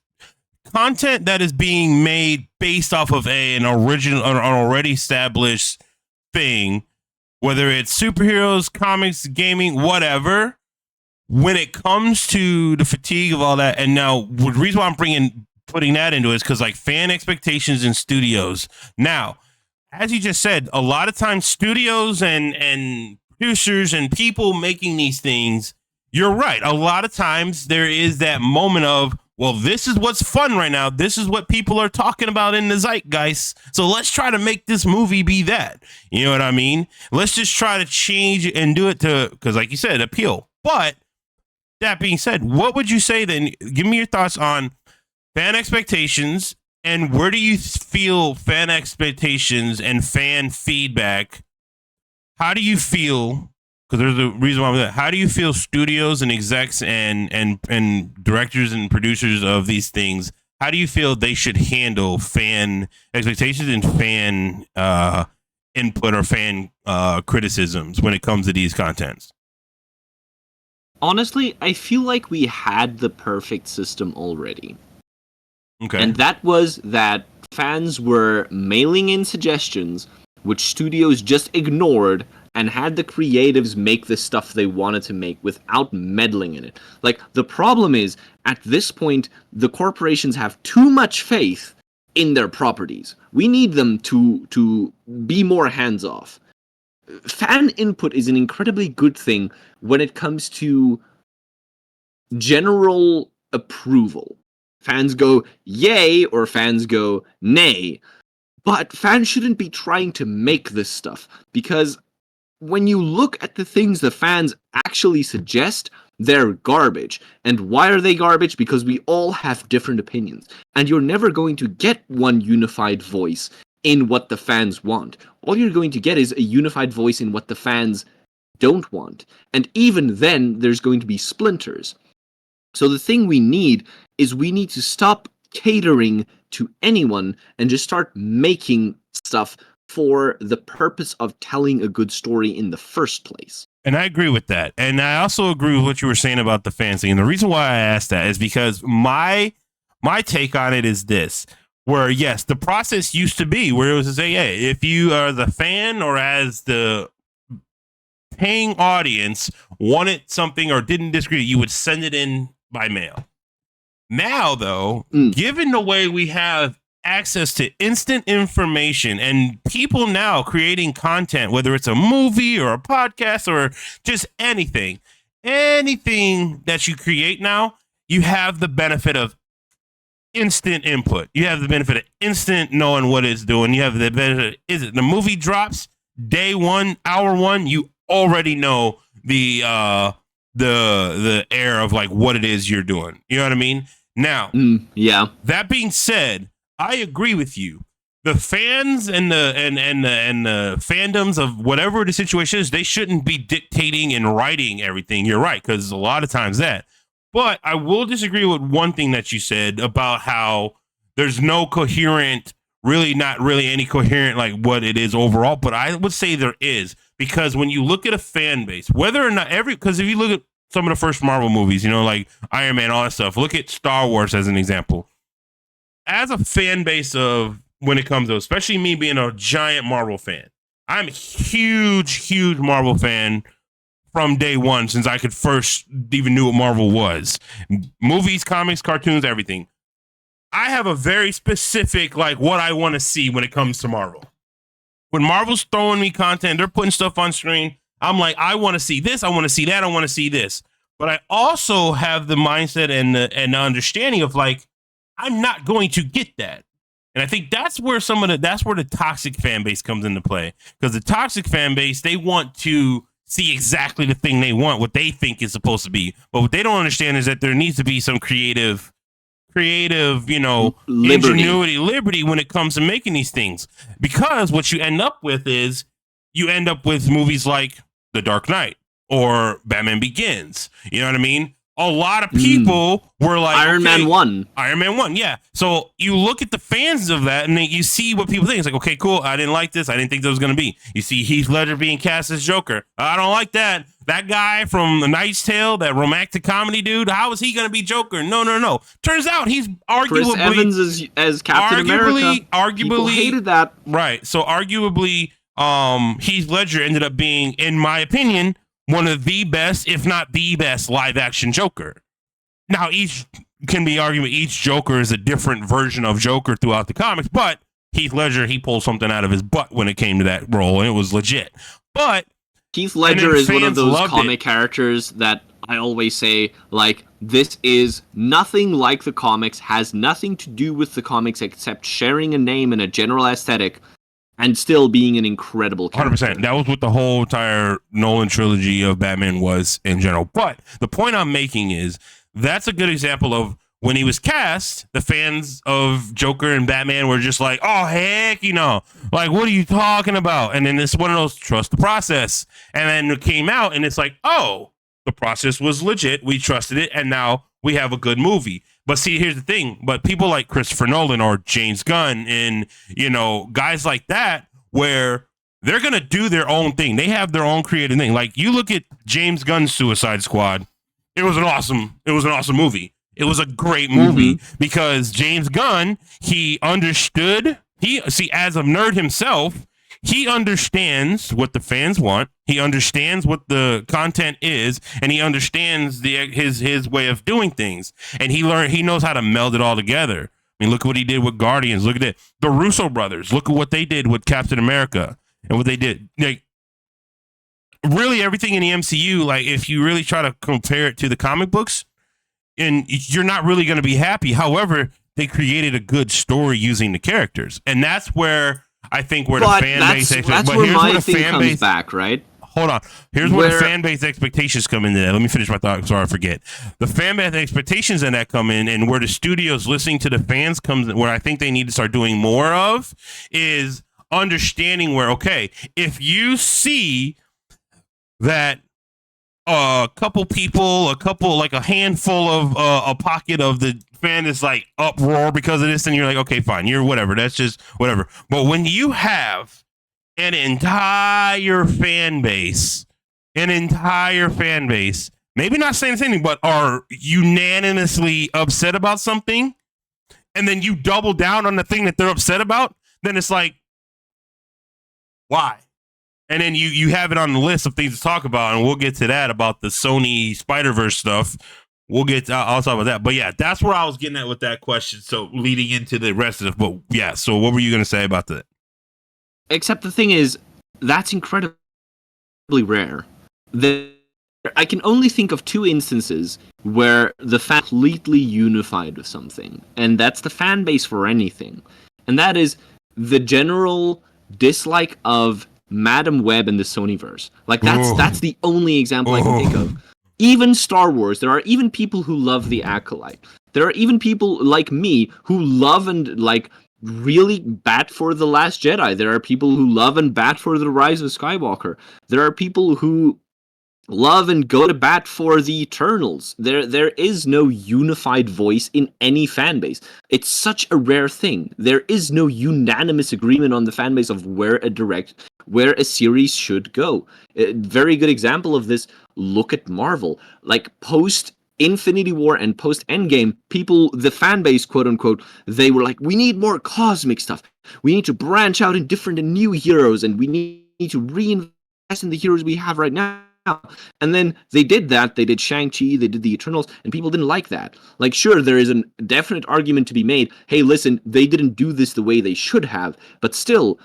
content that is being made based off of an already established thing, whether it's superheroes, comics, gaming, whatever. When it comes to the fatigue of all that, and now the reason why I'm putting that into it is because like fan expectations in studios. Now, as you just said, a lot of times studios and producers and people making these things, you're right. A lot of times there is that moment of, well, this is what's fun right now. This is what people are talking about in the zeitgeist. So let's try to make this movie be that. You know what I mean? Let's just try to change it and do it to, because like you said, appeal. But that being said, what would you say then? Give me your thoughts on fan expectations, and where do you feel fan expectations and fan feedback? How do you feel? Because there's a reason why I'm that. How do you feel studios and execs and directors and producers of these things, how do you feel they should handle fan expectations and fan input or fan criticisms when it comes to these contents? Honestly, I feel like we had the perfect system already. Okay. And that was that fans were mailing in suggestions, which studios just ignored, and had the creatives make the stuff they wanted to make without meddling in it. Like, the problem is, at this point, the corporations have too much faith in their properties. We need them to be more hands-off. Fan input is an incredibly good thing when it comes to general approval. Fans go yay or fans go nay. But fans shouldn't be trying to make this stuff, because when you look at the things the fans actually suggest, they're garbage. And why are they garbage? Because we all have different opinions. And you're never going to get one unified voice in what the fans want. All you're going to get is a unified voice in what the fans don't want. And even then, there's going to be splinters. So the thing we need is we need to stop catering to anyone and just start making stuff for the purpose of telling a good story in the first place. And I agree with that. And I also agree with what you were saying about the fans thing. And the reason why I asked that is because my take on it is this, where yes, the process used to be where it was to say, hey, if you are the fan or as the paying audience wanted something or didn't disagree, you would send it in by mail. Now, though, given the way we have access to instant information, and people now creating content, whether it's a movie or a podcast or just anything that you create now, you have the benefit of instant input. You have the benefit of instant knowing what it's doing. You have the benefit the movie drops day one, hour one, you already know the air of like what it is you're doing. You know what I mean? Now, yeah. That being said, I agree with you. The fans and the fandoms of whatever the situation is, they shouldn't be dictating and writing everything. You're right, because a lot of times that. But I will disagree with one thing that you said about how there's no coherent, really not really any coherent like what it is overall. But I would say there is, because when you look at a fan base, whether or not because if you look at some of the first Marvel movies, you know, like Iron Man, all that stuff, look at Star Wars as an example. As a fan base of when it comes to, especially me being a giant Marvel fan, I'm a huge Marvel fan from day one, since I could first even knew what Marvel was. Movies, comics, cartoons, everything. I have a very specific, like, what I want to see when it comes to Marvel. When Marvel's throwing me content, they're putting stuff on screen, I'm like, I want to see this, I want to see that, I want to see this. But I also have the mindset and the understanding of, like, I'm not going to get that. And I think that's where that's where the toxic fan base comes into play. Because the toxic fan base, they want to see exactly the thing they want, what they think is supposed to be. But what they don't understand is that there needs to be some creative, you know, liberty when it comes to making these things. Because what you end up with is you end up with movies like The Dark Knight or Batman Begins. You know what I mean? A lot of people were like, Iron Man 1. Iron Man 1, yeah. So you look at the fans of that and then you see what people think. It's like, okay, cool. I didn't like this. I didn't think that was going to be. You see Heath Ledger being cast as Joker. I don't like that. That guy from The Knight's Tale, that romantic comedy dude, how is he going to be Joker? No. Turns out he's arguably... Chris Evans as Captain America. Arguably, hated that. Right. So arguably, Heath Ledger ended up being, in my opinion, one of the best, if not the best, live-action Joker. Now, each Joker is a different version of Joker throughout the comics, but Heath Ledger, he pulled something out of his butt when it came to that role, and it was legit. But Heath Ledger is one of those comic characters that I always say, like, this is nothing like the comics, has nothing to do with the comics except sharing a name and a general aesthetic, and still being an incredible character. 100%. That was what the whole entire Nolan trilogy of Batman was in general. But the point I'm making is that's a good example of when he was cast, the fans of Joker and Batman were just like, oh, heck, you know, like, what are you talking about? And then it's one of those, trust the process. And then it came out and it's like, oh, the process was legit. We trusted it. And now we have a good movie. But see, here's the thing. But people like Christopher Nolan or James Gunn and, you know, guys like that, where they're going to do their own thing. They have their own creative thing. Like, you look at James Gunn's Suicide Squad. It was an awesome movie. It was a great movie because James Gunn, he understood. As a nerd himself, he understands what the fans want. He understands what the content is, and he understands his way of doing things. And he knows how to meld it all together. I mean, look at what he did with Guardians. Look at it. The Russo brothers. Look at what they did with Captain America and what they did. Like, really, everything in the MCU. Like, if you really try to compare it to the comic books, and you're not really going to be happy. However, they created a good story using the characters, and that's where I think the fan base. That's where my thing comes back, right? Hold on. Here's where the fan base expectations come into that. Let me finish my thought. Sorry, I forget. The fan base expectations in that come in, and where the studios listening to the fans comes in, where I think they need to start doing more of is understanding where, okay, if you see that a handful of a pocket of the fan is like uproar because of this, and you're like, okay, fine, you're whatever, that's just whatever. But when you have an entire fan base, maybe not saying anything, but are unanimously upset about something, and then you double down on the thing that they're upset about, then it's like, why? And then you have it on the list of things to talk about, and we'll get to that about the Sony Spider-Verse stuff, I'll talk about that. But yeah, that's where I was getting at with that question. So leading into the rest of it. But yeah, so what were you going to say about that? Except the thing is, that's incredibly rare. I can only think of 2 instances where the fan completely unified with something, and that's the fan base for anything. And that is the general dislike of Madam Web and the Sonyverse. Like, that's the only example I can think of. Even Star Wars, there are even people who love The Acolyte. There are even people like me who love and like really bat for The Last Jedi. There are people who love and bat for The Rise of Skywalker. There are people who love and go to bat for the Eternals. There is no unified voice in any fan base. It's such a rare thing. There is no unanimous agreement on the fan base of where a series should go. A very good example of this, look at Marvel. Like, post Infinity War and post Endgame, people, the fan base, quote unquote, they were like, we need more cosmic stuff. We need to branch out in different and new heroes, and we need to reinvest in the heroes we have right now. And then they did that. They did Shang-Chi, they did the Eternals, and people didn't like that. Like, sure, there is a definite argument to be made. Hey, listen, they didn't do this the way they should have. But still,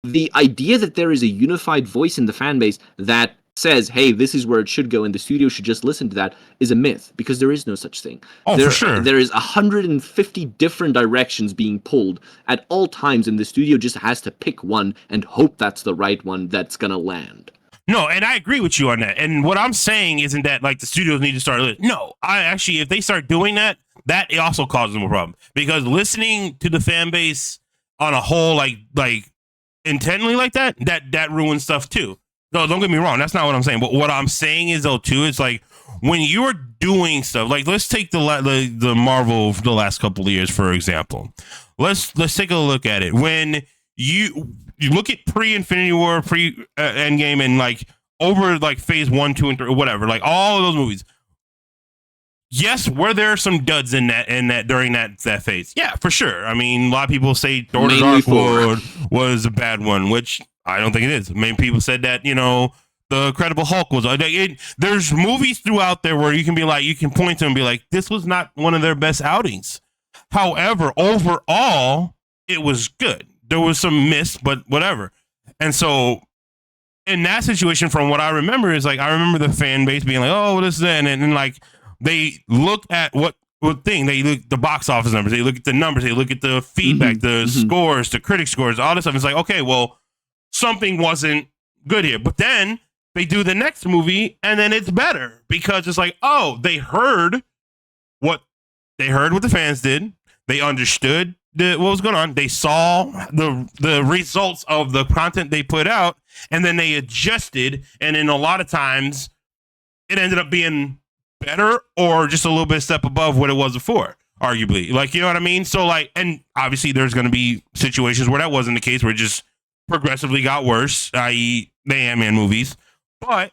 the idea that there is a unified voice in the fan base that says, hey, this is where it should go and the studio should just listen to that is a myth, because there is no such thing. For sure. There is 150 different directions being pulled at all times, and the studio just has to pick one and hope that's the right one that's going to land. No, and I agree with you on that. And what I'm saying isn't that like the studios need to start. No, I actually, if they start doing that, that also causes them a problem, because listening to the fan base on a whole, like intently like that ruins stuff too. No, don't get me wrong. That's not what I'm saying. But what I'm saying is though too, it's like when you're doing stuff like, let's take the Marvel of the last couple of years for example. Let's take a look at it. When you look at pre-Infinity War, pre-Endgame, and like over like phase 1, 2, and 3, or whatever, like all of those movies. Yes, were there some duds in that during that phase? Yeah, for sure. I mean, a lot of people say Thor: The Dark World was a bad one, which I don't think it is. Many people said that, you know, the Incredible Hulk was. There's movies throughout there where you can be like, you can point to and be like, this was not one of their best outings. However, overall, it was good. There was some miss, but whatever. And so in that situation, from what I remember, is like, I remember the fan base being like, oh, this is that. And like, they look at what thing, they look at the box office numbers, they look at the numbers, they look at the feedback, the scores, the critic scores, all this stuff. It's like, okay, well, something wasn't good here. But then they do the next movie and then it's better, because it's like, oh, they heard what the fans did. They understood what was going on. They saw the results of the content they put out, and then they adjusted. And in a lot of times, it ended up being better or just a little bit step above what it was before, arguably. Like, you know what I mean? So like, and obviously there's going to be situations where that wasn't the case, where it just progressively got worse, i.e. the Ant-Man movies. But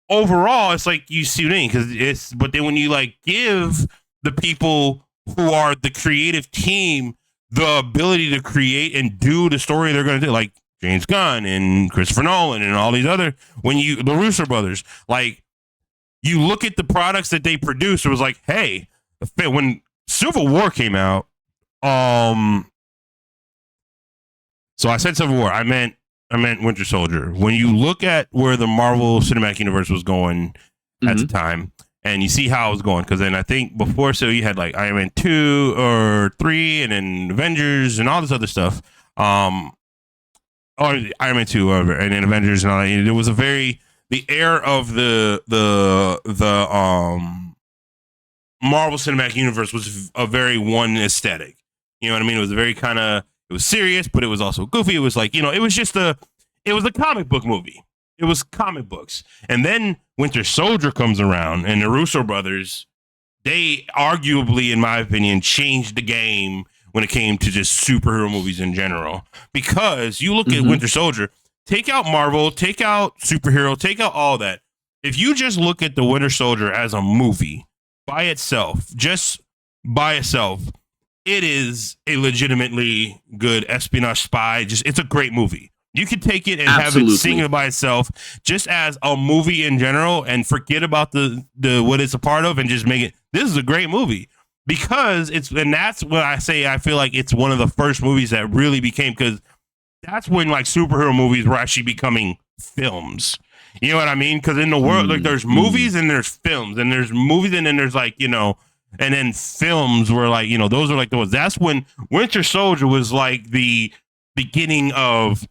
overall, it's like, you see what I mean? Because but then when you like give the people who are the creative team the ability to create and do the story they're going to do, like James Gunn and Christopher Nolan and all these other, the Russo brothers, like, you look at the products that they produce, it was like, hey, when Civil War came out, so I said Civil War, I meant Winter Soldier. When you look at where the Marvel Cinematic Universe was going at the time, and you see how it was going, because then I think before, so you had like Iron Man 2 or 3, and then Avengers and all this other stuff, or Iron Man 2, whatever, and then Avengers and all that. It was the air of the Marvel Cinematic Universe was a very one aesthetic. You know what I mean? It was very kind of, it was serious, but it was also goofy. It was like, you know, it was a comic book movie. It was comic books. And then Winter Soldier comes around, and the Russo brothers, they arguably, in my opinion, changed the game when it came to just superhero movies in general. Because you look at Winter Soldier, take out Marvel, take out superhero, take out all that. If you just look at the Winter Soldier as a movie by itself, it is a legitimately good espionage spy. It's a great movie. You could take it and have it sing by itself, just as a movie in general, and forget about the what it's a part of, and just make it. This is a great movie because and that's what I say. I feel like it's one of the first movies that really became, because that's when like superhero movies were actually becoming films. You know what I mean? Because in the world, like there's movies and there's films, and there's movies and then there's like, you know, and then films were like, you know, those are like those. That's when Winter Soldier was like the beginning of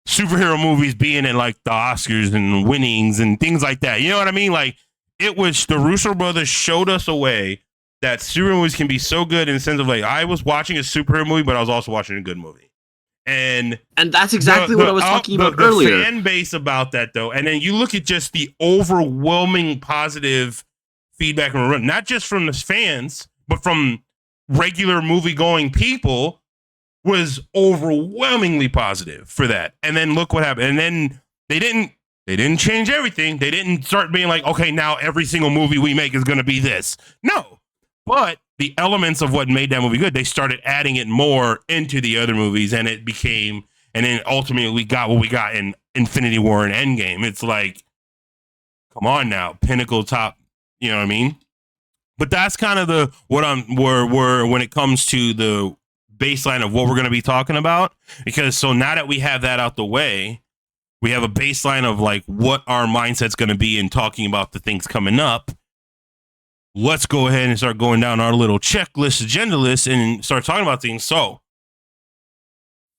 superhero movies being in like the Oscars and winnings and things like that. You know what I mean? Like it was, the Russo brothers showed us a way that superhero movies can be so good in the sense of like, I was watching a superhero movie, but I was also watching a good movie. And that's exactly what I was talking about earlier. The fan base about that though. And then you look at just the overwhelming positive feedback, not just from the fans, but from regular movie going people, was overwhelmingly positive for that. And then look what happened. And then they didn't change everything. They didn't start being like, okay, now every single movie we make is going to be this. No, but the elements of what made that movie good, they started adding it more into the other movies, and it became, and then ultimately we got what we got in Infinity War and Endgame. It's like, come on now, pinnacle top, you know what I mean? But that's kind of where when it comes to the baseline of what we're going to be talking about, because so now that we have that out the way, we have a baseline of like what our mindset's going to be in talking about the things coming up. Let's go ahead and start going down our little checklist, agenda list, and start talking about things. So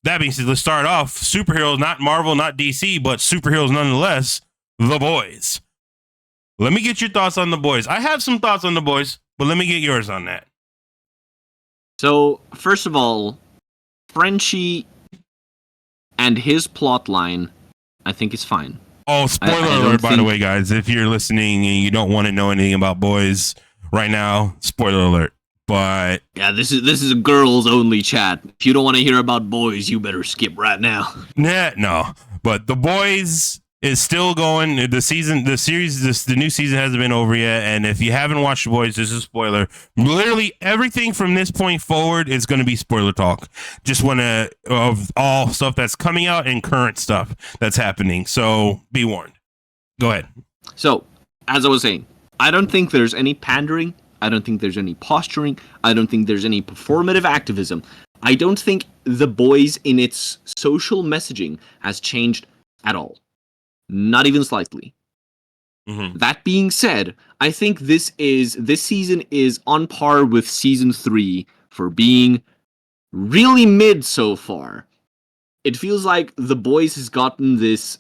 that being said, let's start off superheroes, not Marvel, not DC, but superheroes nonetheless, The Boys. Let me get your thoughts on The Boys. I have some thoughts on The Boys, but let me get yours on that. So, first of all, Frenchie and his plot line, I think is fine. Oh, spoiler alert, by the way, guys. If you're listening and you don't want to know anything about Boys right now, spoiler alert. But yeah, this is a girls only chat. If you don't want to hear about Boys, you better skip right now. Nah, no. But The Boys is still going. The new season hasn't been over yet. And if you haven't watched The Boys, this is a spoiler. Literally everything from this point forward is going to be spoiler talk. Just want to, of all stuff that's coming out and current stuff that's happening. So be warned. Go ahead. So, as I was saying, I don't think there's any pandering. I don't think there's any posturing. I don't think there's any performative activism. I don't think The Boys in its social messaging has changed at all. Not even slightly. Mm-hmm. That being said, I think this season is on par with season 3 for being really mid so far. It feels like The Boys has gotten this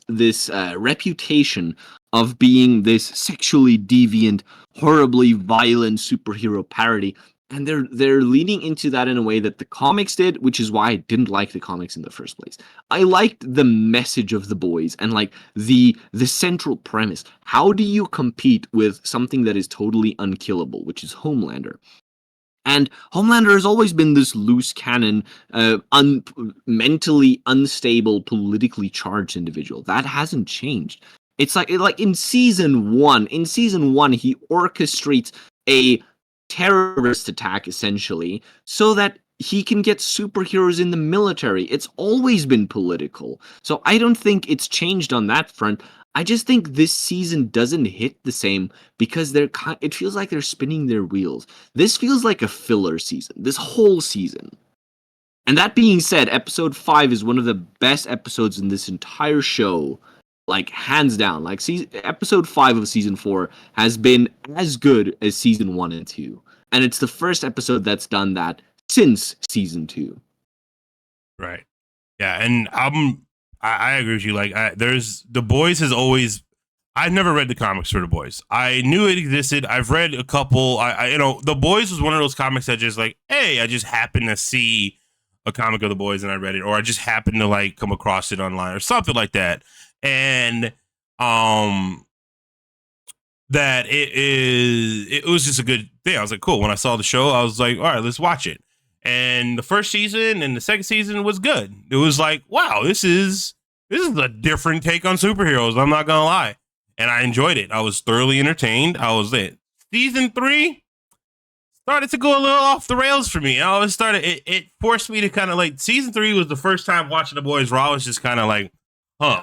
reputation of being this sexually deviant, horribly violent superhero parody, and they're leaning into that in a way that the comics did, which is why I didn't like the comics in the first place. I liked the message of The Boys and like the central premise. How do you compete with something that is totally unkillable, which is Homelander? And Homelander has always been this loose cannon, mentally unstable, politically charged individual. That hasn't changed. It's like in season 1. In season 1, he orchestrates a terrorist attack, essentially, so that he can get superheroes in the military. It's always been political. So I don't think it's changed on that front. I just think this season doesn't hit the same because it feels like they're spinning their wheels. This feels like a filler season, this whole season. And that being said, episode 5 is one of the best episodes in this entire show. Like, hands down. Like, episode 5 of season 4 has been as good as season 1 and 2. And it's the first episode that's done that since season 2. Right. Yeah, and I agree with you. Like, there's The Boys has always. I've never read the comics for The Boys. I knew it existed. I've read a couple. The Boys was one of those comics that just like, hey, I just happened to see a comic of The Boys and I read it, or I just happened to like come across it online or something like that. And that it was just a good thing. I was like, cool. When I saw the show, I was like, all right, let's watch it. And the first season and the second season was good. It was like, wow, this is a different take on superheroes. I'm not gonna lie, and I enjoyed it. I was thoroughly entertained. I was lit. Season 3 started to go a little off the rails for me. It forced me to kind of like, season 3 was the first time watching The Boys where I was just kind of like, huh,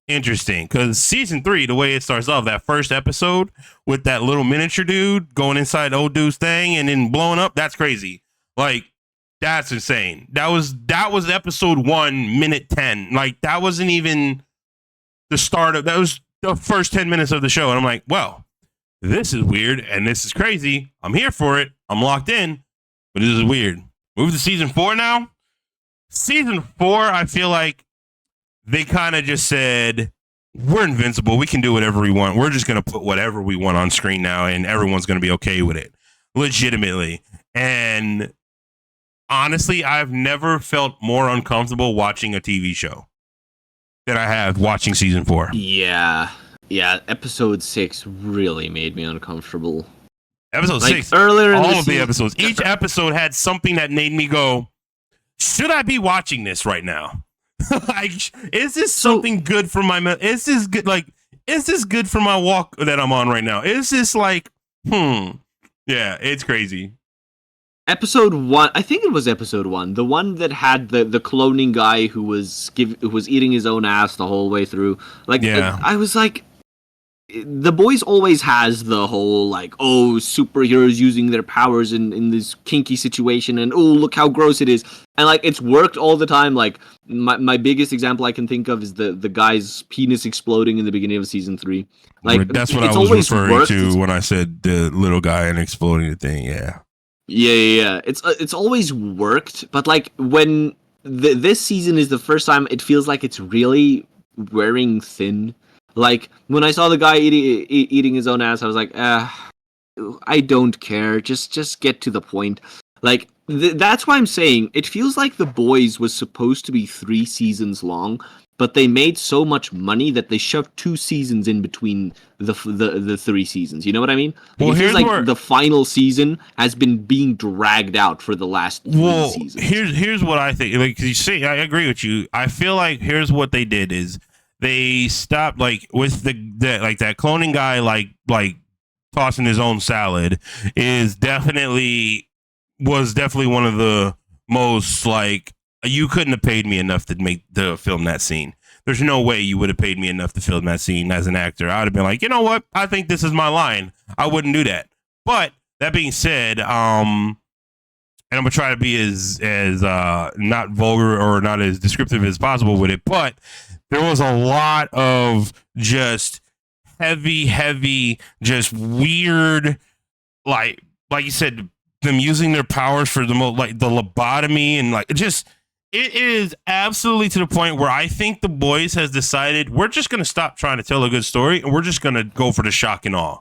interesting. Because season 3, the way it starts off, that first episode with that little miniature dude going inside old dude's thing and then blowing up, that's crazy. Like, that's insane. That was episode 1, minute 10. Like, that wasn't even the start of, that was the first 10 minutes of the show. And I'm like, well, this is weird and this is crazy. I'm here for it. I'm locked in, but this is weird. Move to season 4 now. Season 4, I feel like they kind of just said, we're invincible. We can do whatever we want. We're just going to put whatever we want on screen now, and everyone's going to be okay with it. Legitimately. And honestly, I've never felt more uncomfortable watching a TV show than I have watching season 4. Yeah, episode 6 really made me uncomfortable. Episode 6, earlier in all of the episodes. Each episode had something that made me go, should I be watching this right now? Like, is this something good for my, is this good? Like, is this good for my walk that I'm on right now? Is this like, yeah, it's crazy. Episode 1, I think it was episode 1, the one that had the cloning guy who was eating his own ass the whole way through. Like, yeah. I was like, The Boys always has the whole, like, oh, superheroes using their powers in this kinky situation, and oh, look how gross it is. And, like, it's worked all the time. Like, my biggest example I can think of is the guy's penis exploding in the beginning of season 3. Like, that's what I was referring to when I said the little guy and exploding the thing, yeah. Yeah. It's always worked, but, like, when this season is the first time it feels like it's really wearing thin. Like, when I saw the guy eating his own ass, I was like, I don't care. Just get to the point. Like, that's why I'm saying it feels like The Boys was supposed to be 3 seasons long, but they made so much money that they shoved 2 seasons in between the 3 seasons. You know what I mean? Like, well, it feels like the final season has been being dragged out for the last 3 seasons. Here's what I think. Like, you see, I agree with you. I feel like here's what they did is, they stopped, like, with the like that cloning guy, like tossing his own salad was definitely one of the most, like, you couldn't have paid me enough to film that scene. There's no way you would have paid me enough to film that scene as an actor. I would have been like, you know what? I think this is my line. I wouldn't do that. But that being said, and I'm gonna try to be as not vulgar or not as descriptive as possible with it, but there was a lot of just heavy, just weird, like you said, them using their powers for the most, like the lobotomy, and like it is absolutely to the point where I think The Boys has decided we're just gonna stop trying to tell a good story and we're just gonna go for the shock and awe.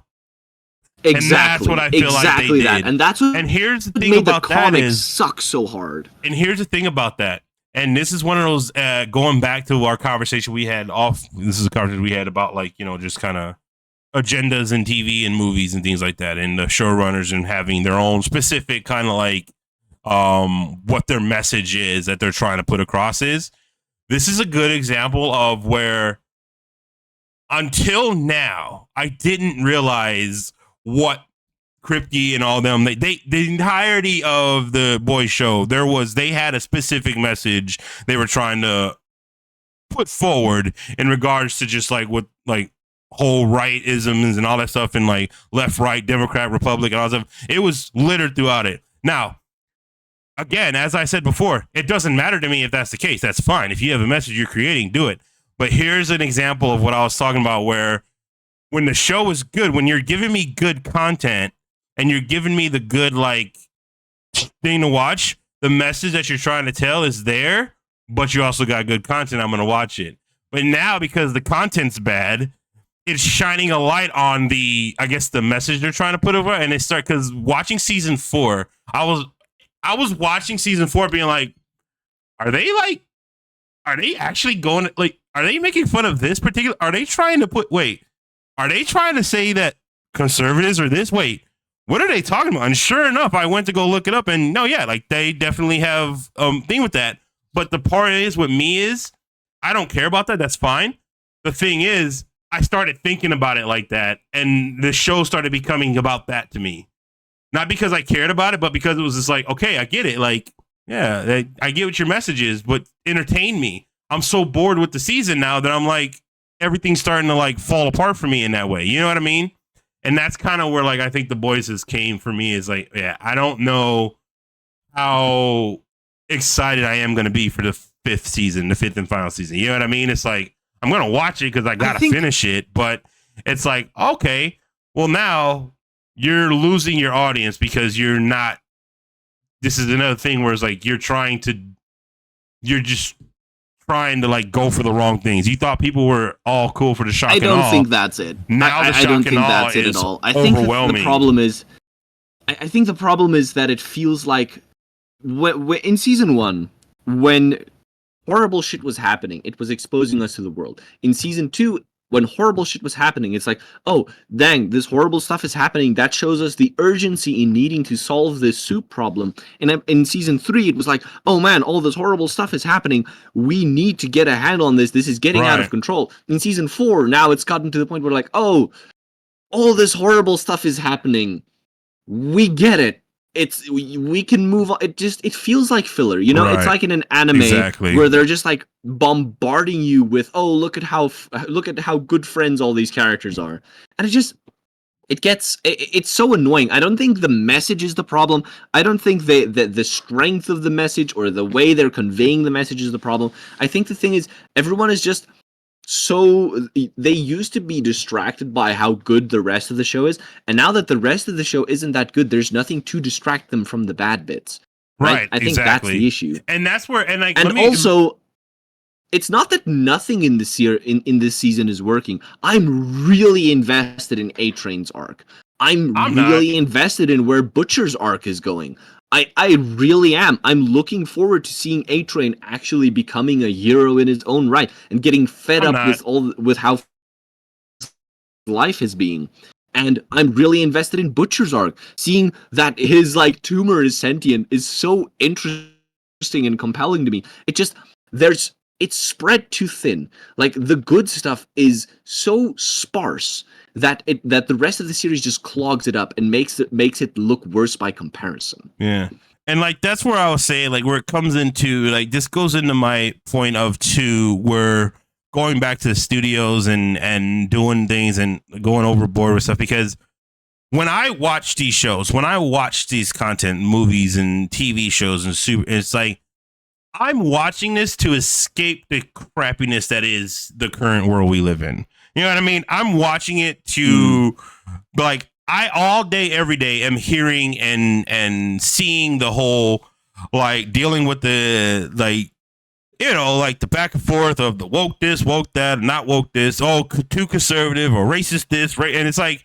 Exactly. And that's what I feel like they did. And that's what and here's the thing about that is suck so hard. And here's the thing about that. And this is one of those, going back to our conversation we had this is a conversation we had about, like, you know, just kind of agendas in TV and movies and things like that, and the showrunners and having their own specific kind of like, what their message is that they're trying to put across is. This is a good example of where, until now, I didn't realize what Kripke and all them, the entirety of the Boys show, they had a specific message they were trying to put forward in regards to just like what, like, whole right-isms and all that stuff, and like left, right, Democrat, Republic, and all that stuff. It was littered throughout it. Now, again, as I said before, it doesn't matter to me if that's the case. That's fine. If you have a message you're creating, do it. But here's an example of what I was talking about, where when the show is good, when you're giving me good content, and you're giving me the good, like, thing to watch, the message that you're trying to tell is there, but you also got good content, I'm going to watch it. But now, because the content's bad, it's shining a light on the message they're trying to put over, and because watching season 4, I was watching season 4 being like, are they actually going, like, are they making fun of this particular, are they trying to say that conservatives are this? Wait. What are they talking about? And sure enough, I went to go look it up, and no, yeah, like, they definitely have thing with that. But the part is, with me is, I don't care about that. That's fine. The thing is, I started thinking about it like that, and the show started becoming about that to me. Not because I cared about it, but because it was just like, okay, I get it. Like, yeah, I get what your message is, but entertain me. I'm so bored with the season now that I'm like, everything's starting to like fall apart for me in that way. You know what I mean? And that's kind of where like I think The Boys has came for me is like, yeah, I don't know how excited I am going to be for the fifth and final season. You know what I mean? It's like, I'm going to watch it because I got to finish it, but it's like, okay, well now you're losing your audience because you're not, this is another thing where it's like, you're just trying to like go for the wrong things. You thought people were all cool for the shock and awe. I don't think that's it. Now the shock and awe is overwhelming. I think the problem is, I think the problem is that it feels like in season 1, when horrible shit was happening, it was exposing us to the world. In season 2, when horrible shit was happening, it's like, oh, dang, this horrible stuff is happening. That shows us the urgency in needing to solve this soup problem. And in season 3, it was like, oh man, all this horrible stuff is happening. We need to get a handle on this. This is getting out of control. In season 4, now it's gotten to the point where like, oh, all this horrible stuff is happening. We get it. We can move on. It feels like filler, you know. It's like in an anime where they're just like bombarding you with, oh, look at how good friends all these characters are, and it's so annoying. I don't think the message is the problem. I don't think the strength of the message or the way they're conveying the message is the problem. I think the thing is everyone is just so they used to be distracted by how good the rest of the show is, and now that the rest of the show isn't that good, there's nothing to distract them from the bad bits. Right? I think that's the issue, and that's where also it's not that nothing in this year in this season is working. I'm really invested in A-Train's arc. I'm really invested in where Butcher's arc is going. I really am. I'm looking forward to seeing A-Train actually becoming a hero in his own right and getting fed up with how life is being. And I'm really invested in Butcher's arc. Seeing that his like tumor is sentient is so interesting and compelling to me. It's spread too thin. Like the good stuff is so sparse that the rest of the series just clogs it up and makes it look worse by comparison. Yeah. And like that's where I was saying, like where it comes into like this goes into my point of too, where going back to the studios and doing things and going overboard with stuff, because when I watch these shows, when I watch these content, movies and TV shows it's like I'm watching this to escape the crappiness that is the current world we live in. You know what I mean? I'm watching it to like I all day, every day am hearing and seeing the whole like dealing with the like, you know, like the back and forth of the woke this, woke that, not woke this, oh, too conservative or racist this, right? And it's like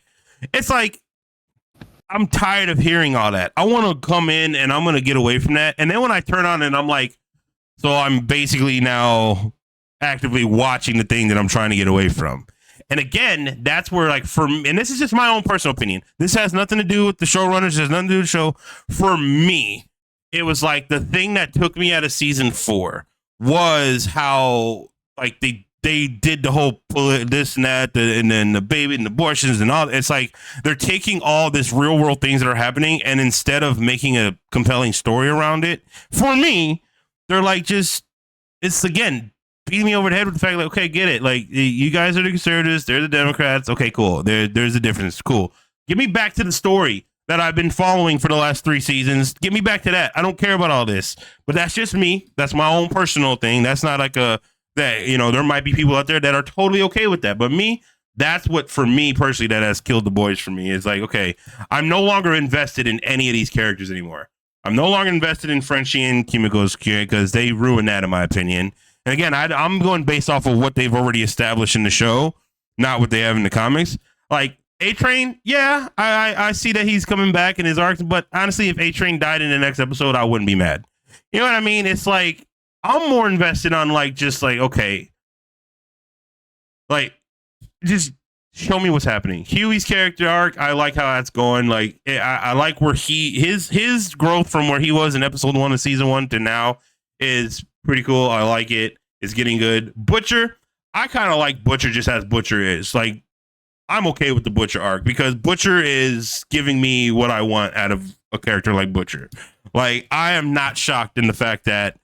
I'm tired of hearing all that. I want to come in and I'm going to get away from that. And then when I turn on and I'm like, so I'm basically now actively watching the thing that I'm trying to get away from. And again, that's where like for me, and this is just my own personal opinion. This has nothing to do with the showrunners. It has nothing to do with the show. For me, it was like the thing that took me out of season 4 was how like they did the whole this and that, and then the baby and the abortions and all. It's like they're taking all this real world things that are happening, and instead of making a compelling story around it, for me, they're like just it's again beating me over the head with the fact like, okay, get it. Like you guys are the conservatives, they're the Democrats. Okay, cool. There's a difference. Cool. Get me back to the story that I've been following for the last 3 seasons. Get me back to that. I don't care about all this. But that's just me. That's my own personal thing. That's not like that, you know, there might be people out there that are totally okay with that. But me, that's what, for me personally, that has killed The Boys for me. Is like, okay, I'm no longer invested in any of these characters anymore. I'm no longer invested in Frenchie and Kimiko's because they ruined that, in my opinion. And again, I'm going based off of what they've already established in the show, not what they have in the comics. Like A-Train, yeah, I see that he's coming back in his arc, but honestly, if A-Train died in the next episode, I wouldn't be mad. You know what I mean? It's like I'm more invested on like just like, okay, like just show me what's happening. Huey's character arc, I like how that's going. Like I like where his growth from where he was in episode 1 of season 1 to now is pretty cool. I like it. It's getting good. Butcher, I kind of like Butcher just as Butcher is. Like I'm okay with the Butcher arc because Butcher is giving me what I want out of a character like Butcher. Like, I am not shocked in the fact that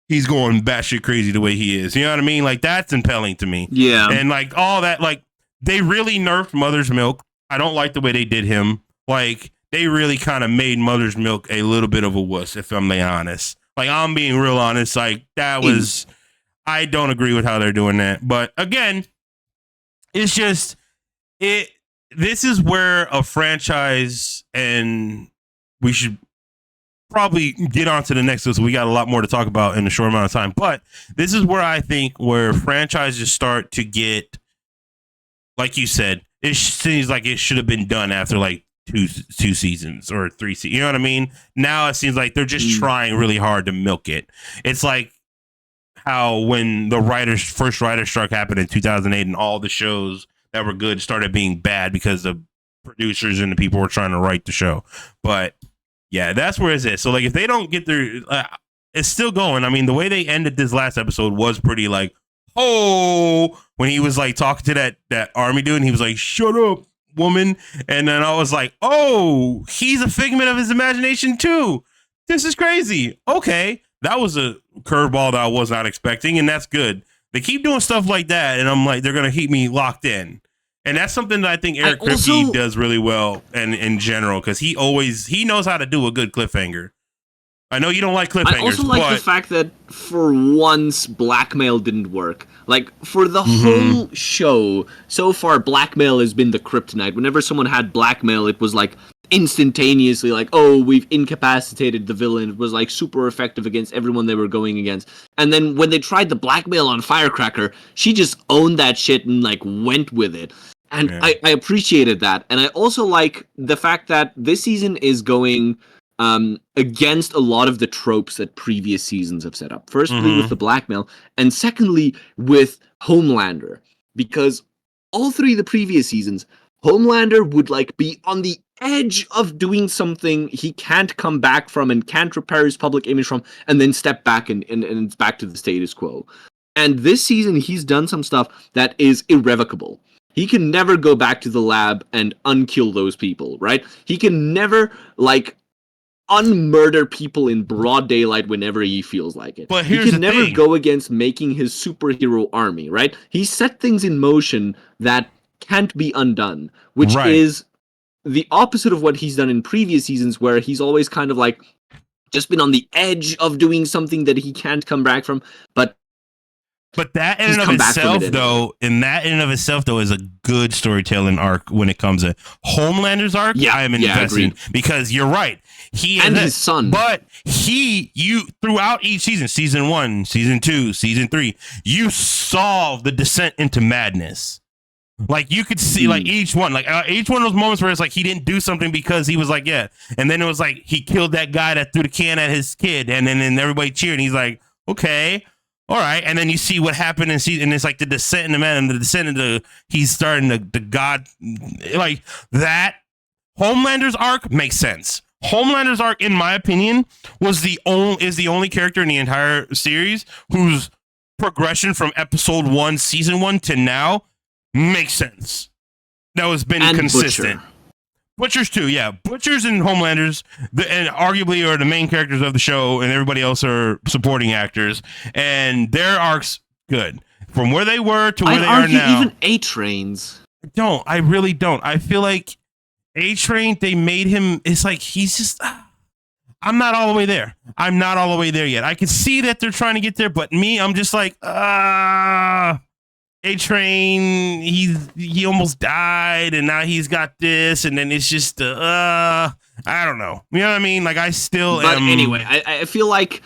he's going batshit crazy the way he is. You know what I mean? Like, that's impelling to me. Yeah. And like all that, like, they really nerfed Mother's Milk. I don't like the way they did him. Like, they really kind of made Mother's Milk a little bit of a wuss, if I'm being honest. Like, I'm being real honest. Like, that was, I don't agree with how they're doing that. But again, it's just, this is where a franchise, and we should probably get on to the next one. So we got a lot more to talk about in a short amount of time. But this is where I think where franchises start to get, like you said, it seems like it should have been done after like two seasons or 3 seasons. You know what I mean? Now it seems like they're just trying really hard to milk it. It's like how when the first writer's strike happened in 2008 and all the shows that were good started being bad because the producers and the people were trying to write the show. But yeah, that's where it's at. So like if they don't get their, it's still going. I mean, the way they ended this last episode was pretty like, oh, when he was like talking to that army dude and he was like, shut up, woman. And then I was like, oh, he's a figment of his imagination too. This is crazy. Okay. That was a curveball that I was not expecting, and that's good. They keep doing stuff like that, and I'm like, they're going to keep me locked in. And that's something that I think Eric Kripke does really well and in general, because he knows how to do a good cliffhanger. I know you don't like cliffhangers, I also like the fact that for once blackmail didn't work. Like, for the whole show, so far blackmail has been the kryptonite. Whenever someone had blackmail, it was like instantaneously like, oh, we've incapacitated the villain. It was like super effective against everyone they were going against. And then when they tried the blackmail on Firecracker, she just owned that shit and like went with it. And yeah. I appreciated that. And I also like the fact that this season is going against a lot of the tropes that previous seasons have set up. Firstly, with the blackmail, and secondly, with Homelander. Because all three of the previous seasons, Homelander would like be on the edge of doing something he can't come back from and can't repair his public image from, and then step back and it's back to the status quo. And this season, he's done some stuff that is irrevocable. He can never go back to the lab and unkill those people, right? He can never, like, unmurder people in broad daylight whenever he feels like it. But here's he can the never thing. Go against making his superhero army, right? He set things in motion that can't be undone, which is the opposite of what he's done in previous seasons, where he's always kind of like just been on the edge of doing something that he can't come back from. But that in and of itself, though, is a good storytelling arc when it comes to Homelander's arc. Yeah, I am investing because you're right. He and his son, but you throughout each season, season 1, season 2, season 3, you saw the descent into madness. Like you could see, like each one of those moments where it's like he didn't do something because he was like, yeah, and then it was like he killed that guy that threw the can at his kid, and then everybody cheered, and he's like, okay. All right, and then you see what happened and it's like the descent in the man and the descent into he's starting the god, like that. Homelander's arc makes sense. Homelander's arc, in my opinion, is the only character in the entire series whose progression from episode 1, season 1 to now makes sense. That has been consistent. Butchers too, yeah. Butchers and Homelanders, and arguably are the main characters of the show, and everybody else are supporting actors. And their arcs good from where they were to where they are now. Even A-Train's. I really don't. I feel like A-Train, they made him. It's like he's just. I'm not all the way there. I'm not all the way there yet. I can see that they're trying to get there, but me, I'm just like A-Train, he almost died, and now he's got this, and then it's just I don't know. You know what I mean? Like I still but am. Anyway, I feel like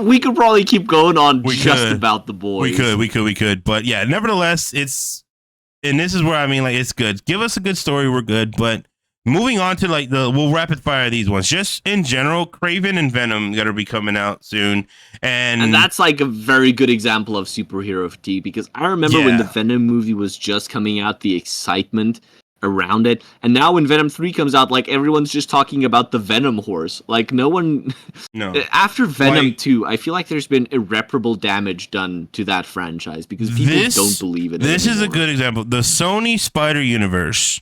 we could probably keep going on about the boys. We could. But yeah, nevertheless, and this is where I mean, like, it's good. Give us a good story, we're good. But moving on to like we'll rapid fire these ones. Just in general, Kraven and Venom gotta be coming out soon, and that's like a very good example of superhero fatigue, because I remember when the Venom movie was just coming out, the excitement around it. And now when Venom 3 comes out, like everyone's just talking about the Venom horse. Like no one No. after Venom Like- 2, I feel like there's been irreparable damage done to that franchise because people don't believe in it. This is a anymore. good example. The Sony Spider Universe,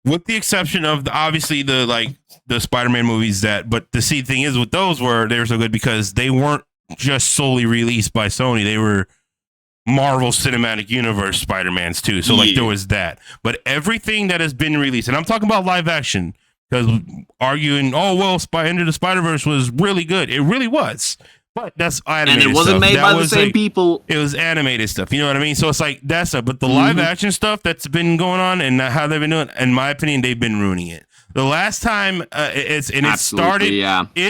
with the exception of obviously the Spider-Man movies but the thing is with those they were so good because they weren't just solely released by Sony. They were Marvel Cinematic Universe Spider-Mans too. So there was that. But everything that has been released, and I'm talking about live action, because arguing, Into the Spider-Verse was really good. It really was. But that's animated and it wasn't stuff. made That by the was same people. It was animated stuff. You know what I mean? So it's like that's stuff. But the live action stuff that's been going on and how they've been doing, in my opinion, they've been ruining it. The last time it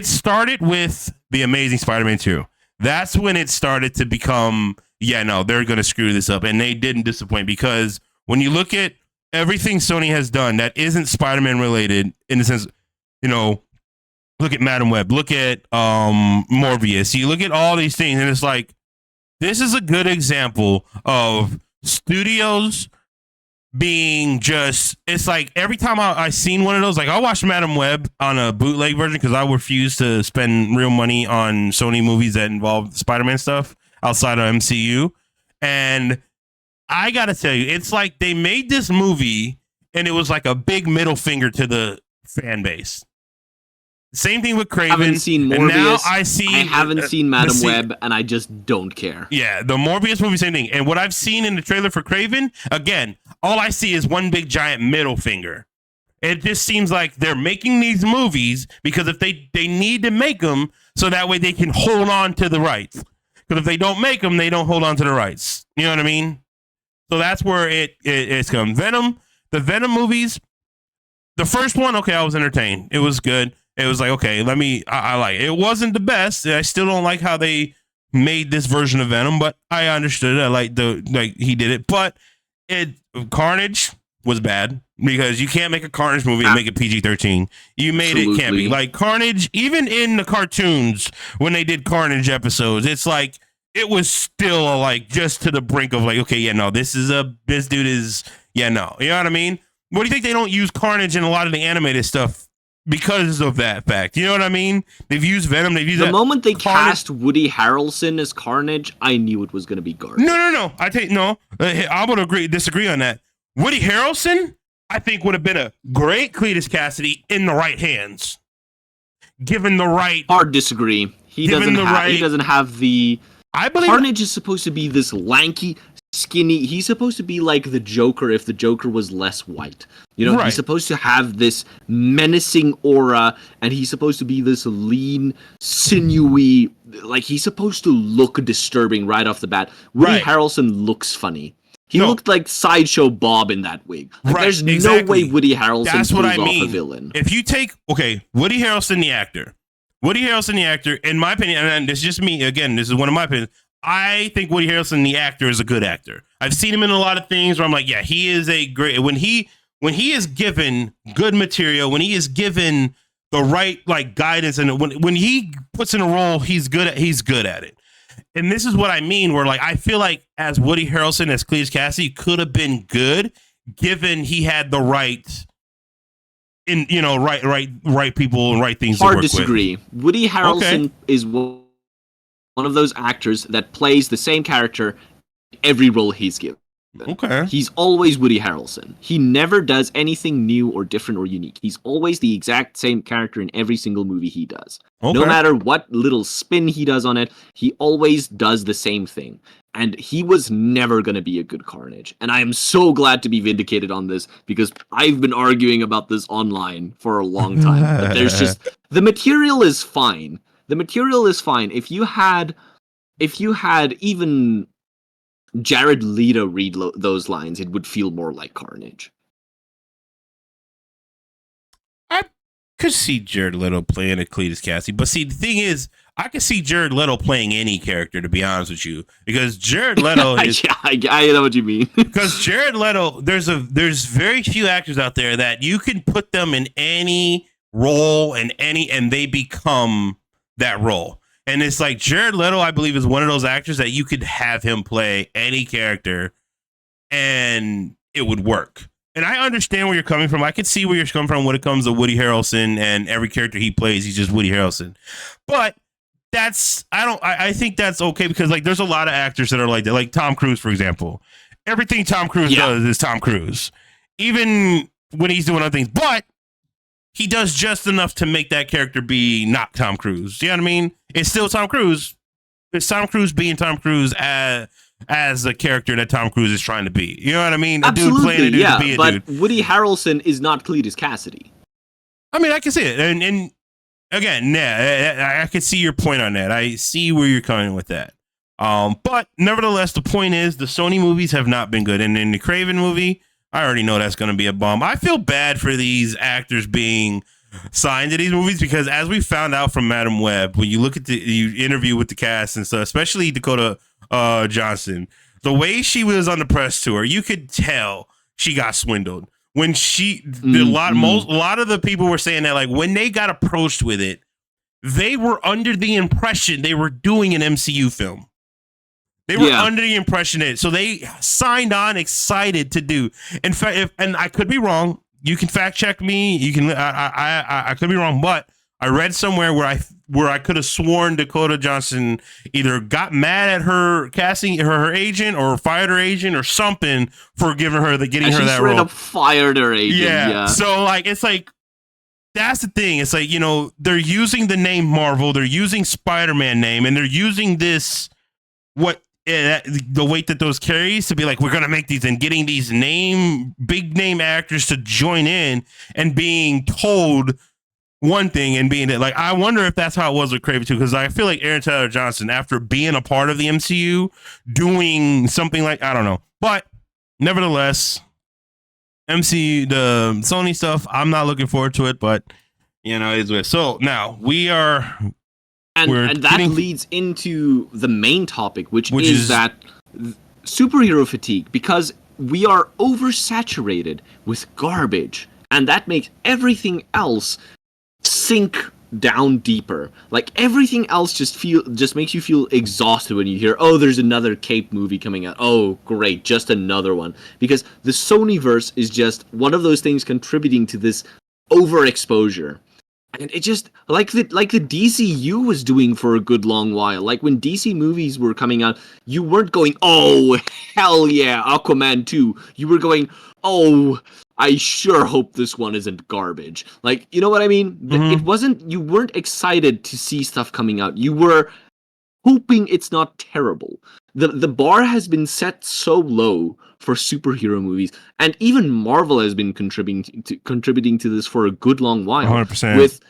started with The Amazing Spider-Man 2. That's when it started to become, they're going to screw this up. And they didn't disappoint because when you look at everything Sony has done that isn't Spider-Man related, in the sense, look at Madam Web, look at Morbius, you look at all these things, and it's like, this is a good example of studios being just, it's like every time I seen one of those, like I watched Madam Web on a bootleg version because I refuse to spend real money on Sony movies that involve Spider-Man stuff outside of MCU. And I gotta tell you, it's like they made this movie and it was like a big middle finger to the fan base. Same thing with Kraven. I haven't seen Morbius. And now I haven't seen Madam Web, and I just don't care. Yeah, the Morbius movie, same thing. And what I've seen in the trailer for Kraven, again, all I see is one big giant middle finger. It just seems like they're making these movies because if they need to make them so that way they can hold on to the rights. Because if they don't make them, they don't hold on to the rights. You know what I mean? So that's where it's come. Venom, the Venom movies, the first one, okay, I was entertained. It was good. It was like, okay, I like it. It wasn't the best. I still don't like how they made this version of Venom, but I understood it. I like he did it. But Carnage was bad because you can't make a Carnage movie and make it PG-13. You made it can't be. Like Carnage, even in the cartoons, when they did Carnage episodes, it's like, it was still like just to the brink of like, okay, this dude is, you know what I mean? What do you think they don't use Carnage in a lot of the animated stuff? Because of that fact, you know what I mean? They've used Venom. They've used the moment they cast Woody Harrelson as Carnage, I knew it was going to be garbage. No. I would disagree on that. Woody Harrelson, I think, would have been a great Cletus Cassidy in the right hands, given the right. Hard disagree. He doesn't have the. I believe Carnage is supposed to be this lanky, skinny. He's supposed to be like the Joker if the Joker was less white. He's supposed to have this menacing aura, and he's supposed to be this lean, sinewy. Like he's supposed to look disturbing right off the bat. Woody Harrelson looks funny. He looked like Sideshow Bob in that wig. There's no way Woody Harrelson pulls off a villain. If you take Woody Harrelson the actor, in my opinion, and this is just me again. This is one of my opinions. I think Woody Harrelson, the actor, is a good actor. I've seen him in a lot of things where I'm like, he is a great. When he is given good material, when he is given the right guidance, and when he puts in a role, he's good at it. And this is what I mean, where I feel like as Woody Harrelson as Cletus Cassidy could have been good, given he had the right people and right things. Hard to work disagree. With. Woody Harrelson is one of those actors that plays the same character in every role he's given. Okay. He's always Woody Harrelson. He never does anything new or different or unique. He's always the exact same character in every single movie he does. Okay. No matter what little spin he does on it, he always does the same thing. And he was never going to be a good Carnage. And I am so glad to be vindicated on this because I've been arguing about this online for a long time. But there's just, the material is fine. The material is fine. If you had even Jared Leto read those lines, it would feel more like Carnage. I could see Jared Leto playing a Cletus Cassidy, but see, the thing is, I could see Jared Leto playing any character, to be honest with you, because Jared Leto is. Yeah, I know what you mean. Because Jared Leto, there's very few actors out there that you can put them in any role and they become that role. And it's like Jared Leto, I believe, is one of those actors that you could have him play any character and it would work. and I understand where you're coming from. I can see where you're coming from when it comes to Woody Harrelson and every character he plays, he's just Woody Harrelson. But I think that's okay because like there's a lot of actors that are like that, like Tom Cruise, for example. Everything Tom Cruise does is Tom Cruise, even when he's doing other things. But he does just enough to make that character be not Tom Cruise. You know what I mean? It's still Tom Cruise. It's Tom Cruise being Tom Cruise as the character that Tom Cruise is trying to be. You know what I mean? Absolutely, dude playing a dude to be a but dude. Woody Harrelson is not Cletus Cassidy. I mean, I can see it. And again, yeah, I can see your point on that. I see where you're coming with that. But nevertheless, the point is the Sony movies have not been good. And in the Craven movie, I already know that's going to be a bomb. I feel bad for these actors being signed to these movies because as we found out from Madam Web, when you look at the interview with the cast and stuff, especially Dakota Johnson, the way she was on the press tour, you could tell she got swindled. When a lot of the people were saying that, like, when they got approached with it, they were under the impression they were doing an MCU film. They were under the impression that, so they signed on excited to do. In fact, and I could be wrong. You can fact check me. You can. I could be wrong, but I read somewhere where I could have sworn Dakota Johnson either got mad at her casting her agent or fired her agent or something for giving her getting her that role. She straight up fired her agent. Yeah. So like it's like that's the thing. It's like, you know, they're using the name Marvel, they're using Spider-Man name, and they're using this the weight that those carries to be like, we're gonna make these, and getting these big name actors to join in and being told one thing and being like, I wonder if that's how it was with Craven too, because I feel like Aaron Taylor Johnson, after being a part of the MCU, doing something like, I don't know, but nevertheless, the Sony stuff, I'm not looking forward to it, but you know, it's weird. So now and that leads into the main topic, which is that superhero fatigue, because we are oversaturated with garbage, and that makes everything else sink down deeper. Like everything else just makes you feel exhausted when you hear, oh, there's another Cape movie coming out. Oh, great, just another one. Because the Sonyverse is just one of those things contributing to this overexposure. And it just, like the DCU was doing for a good long while. Like when DC movies were coming out, you weren't going, oh, hell yeah, Aquaman 2. You were going, oh, I sure hope this one isn't garbage. Like, you know what I mean? Mm-hmm. You weren't excited to see stuff coming out. You were hoping it's not terrible. The bar has been set so low for superhero movies, and even Marvel has been contributing to this for a good long while. 100%. With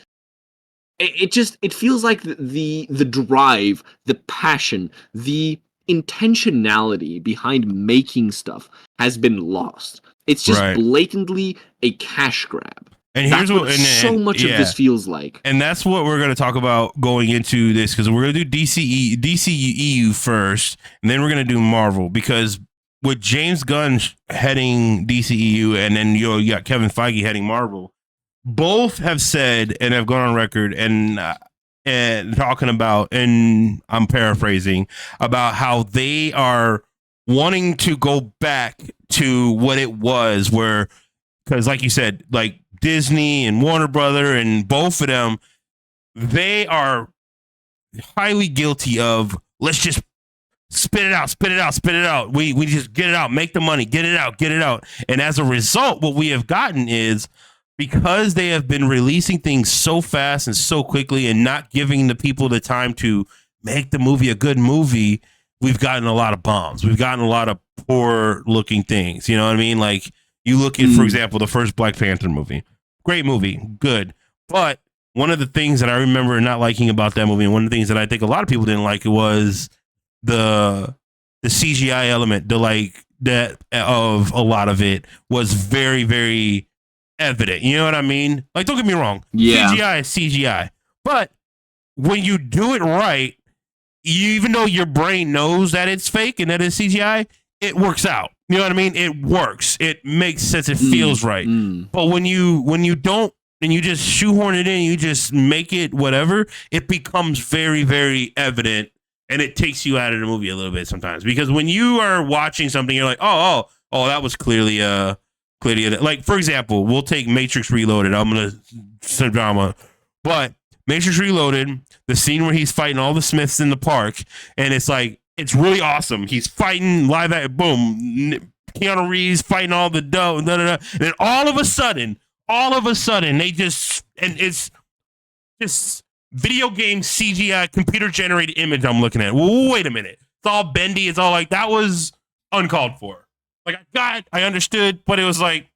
it feels like the drive, the passion, the intentionality behind making stuff has been lost. It's just blatantly a cash grab. And here's what so much of this feels like. And that's what we're going to talk about going into this, because we're going to do DCEU first, and then we're going to do Marvel, because with James Gunn heading DCEU and then you got Kevin Feige heading Marvel, both have said and have gone on record and talking about, and I'm paraphrasing, about how they are wanting to go back to what it was, where, because like you said, like Disney and Warner Brother and both of them, they are highly guilty of, let's just spit it out. We just get it out, make the money, get it out. And as a result, what we have gotten is, because they have been releasing things so fast and so quickly and not giving the people the time to make the movie a good movie, we've gotten a lot of bombs. We've gotten a lot of poor looking things. You know what I mean? Like you look at, for example, the first Black Panther movie. Great movie. Good. But one of the things that I remember not liking about that movie, and one of the things that I think a lot of people didn't like, was the CGI element. That of a lot of it was very, very evident. You know what I mean? Like, don't get me wrong. Yeah. CGI is CGI. But when you do it right, even though your brain knows that it's fake and that it's CGI, it works out. You know what I mean? It works. It makes sense. It feels right. But when you don't, and you just shoehorn it in, you just make it whatever, it becomes very, very evident, and it takes you out of the movie a little bit sometimes. Because when you are watching something, you're like, oh, that was clearly a clearly, like, for example, we'll take Matrix Reloaded. I'm going to say drama, but Matrix Reloaded, the scene where he's fighting all the Smiths in the park, and it's like, it's really awesome. He's fighting live at boom. Keanu Reeves fighting all the dough, and then all of a sudden, they just, and it's just video game CGI computer generated image I'm looking at. Well, wait a minute. It's all bendy. It's all like, that was uncalled for. Like, I understood, but it was like,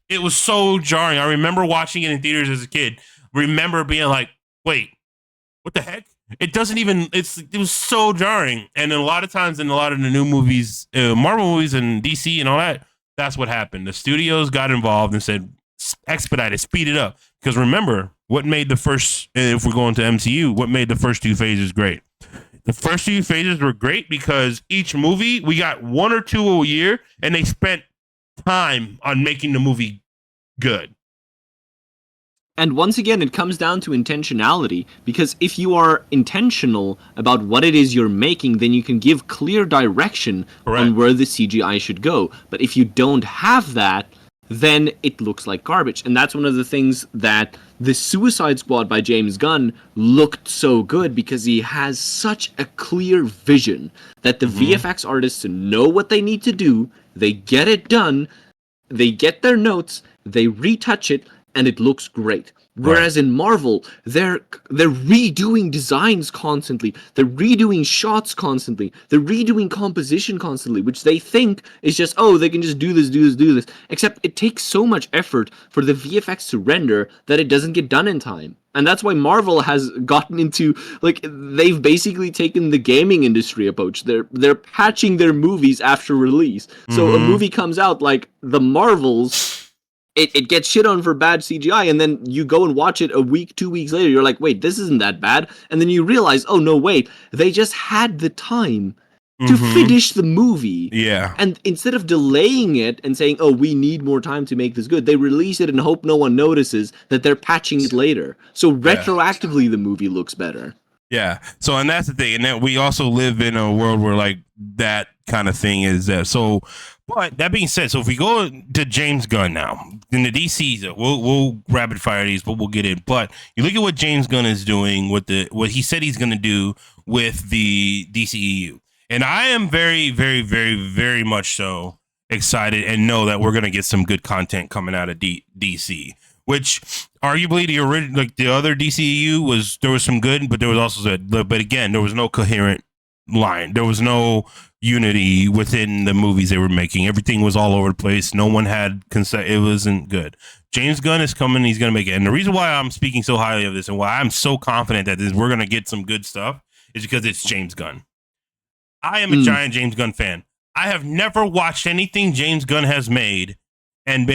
it was so jarring. I remember watching it in theaters as a kid. Remember being like, wait, what the heck? It doesn't even, it was so jarring. And a lot of times in a lot of the new movies, Marvel movies and DC and all that, that's what happened. The studios got involved and said, expedite it, speed it up. Because remember, what made the first, if we're going to MCU, what made the first two phases great? The first two phases were great because each movie, we got one or two a year, and they spent time on making the movie good. And once again, it comes down to intentionality, because if you are intentional about what it is you're making, then you can give clear direction on where the CGI should go. But if you don't have that, then it looks like garbage. And that's one of the things that the Suicide Squad by James Gunn looked so good, because he has such a clear vision that the VFX artists know what they need to do, they get it done, they get their notes, they retouch it, and it looks great. Whereas in Marvel, they're redoing designs constantly, they're redoing shots constantly, they're redoing composition constantly, which they think is just, oh, they can just do this. Except it takes so much effort for the VFX to render that it doesn't get done in time. And that's why Marvel has gotten into, like, they've basically taken the gaming industry approach. They're patching their movies after release. So a movie comes out like The Marvels, it gets shit on for bad CGI, and then you go and watch it a week, 2 weeks later, you're like, wait, this isn't that bad. And then you realize, oh, no, wait, they just had the time to finish the movie. Yeah. And instead of delaying it and saying, oh, we need more time to make this good, they release it and hope no one notices that they're patching it later. So retroactively, the movie looks better. Yeah. So, and that's the thing. And that we also live in a world where, like, that kind of thing is there. So, but that being said, so if we go to James Gunn now, in the DC, we'll rapid fire these, but we'll get in. But you look at what James Gunn is doing with what he said he's going to do with the DCEU. And I am very, very, very, very much so excited and know that we're going to get some good content coming out of DC, which arguably the original, like the other DCEU there was some good, but there was also, but again, there was no coherent line. There was no unity within the movies they were making. Everything was all over the place. No one had it wasn't good. James Gunn is coming. He's going to make it. And the reason why I'm speaking so highly of this and why I'm so confident that we're going to get some good stuff is because it's James Gunn. I am a giant James Gunn fan. I have never watched anything James Gunn has made and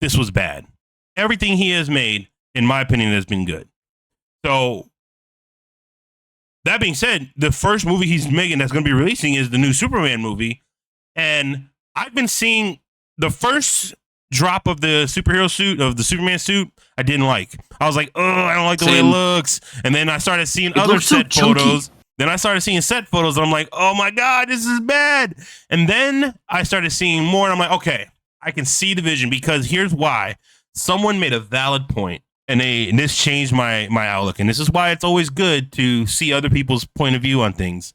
this was bad. Everything he has made, in my opinion, has been good. So, that being said, the first movie he's making that's going to be releasing is the new Superman movie. And I've been seeing the first drop of the superhero suit, of the Superman suit, I didn't like. I was like, oh, I don't like the way it looks. And then I started seeing other set photos. Then I started seeing set photos and I'm like, oh my God, this is bad. And then I started seeing more and I'm like, okay, I can see the vision, because here's why. Someone made a valid point. And this changed my outlook. And this is why it's always good to see other people's point of view on things.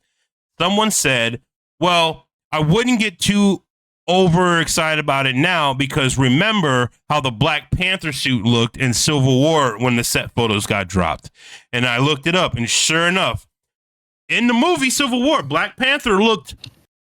Someone said, well, I wouldn't get too overexcited about it now, because remember how the Black Panther suit looked in Civil War when the set photos got dropped. And I looked it up, and sure enough, in the movie Civil War, Black Panther looked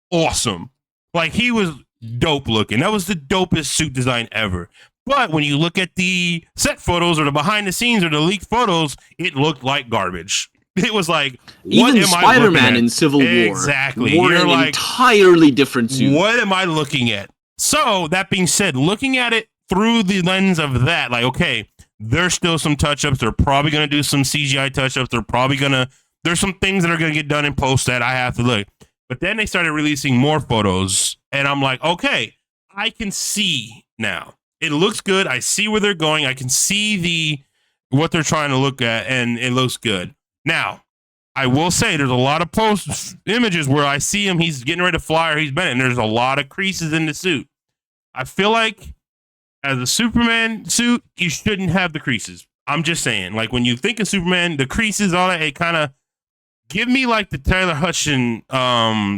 awesome. Like, he was dope looking. That was the dopest suit design ever. But when you look at the set photos or the behind the scenes or the leaked photos, it looked like garbage. It was like, what even am Spider-Man in Civil War exactly wore an entirely different suit. What am I looking at? So that being said, looking at it through the lens of that, like, okay, there's still some touch-ups. They're probably going to do some CGI touch-ups. There's some things that are going to get done in post that I have to look. But then they started releasing more photos, and I'm like, okay, I can see now. It looks good. I see where they're going. I can see what they're trying to look at, and it looks good. Now, I will say there's a lot of images where I see him. He's getting ready to fly, or he's bent, and there's a lot of creases in the suit. I feel like as a Superman suit, you shouldn't have the creases. I'm just saying, like when you think of Superman, the creases, all that, it kind of give me like the Taylor Hutchin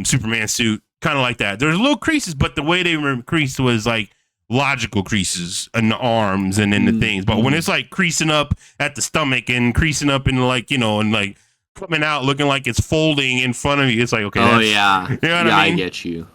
Superman suit, kind of like that. There's little creases, but the way they were creased was like logical creases in the arms and in the things. But when it's like creasing up at the stomach and creasing up in like, you know, and like coming out looking like it's folding in front of you, it's like, okay. Oh yeah, you know what I mean? I get you.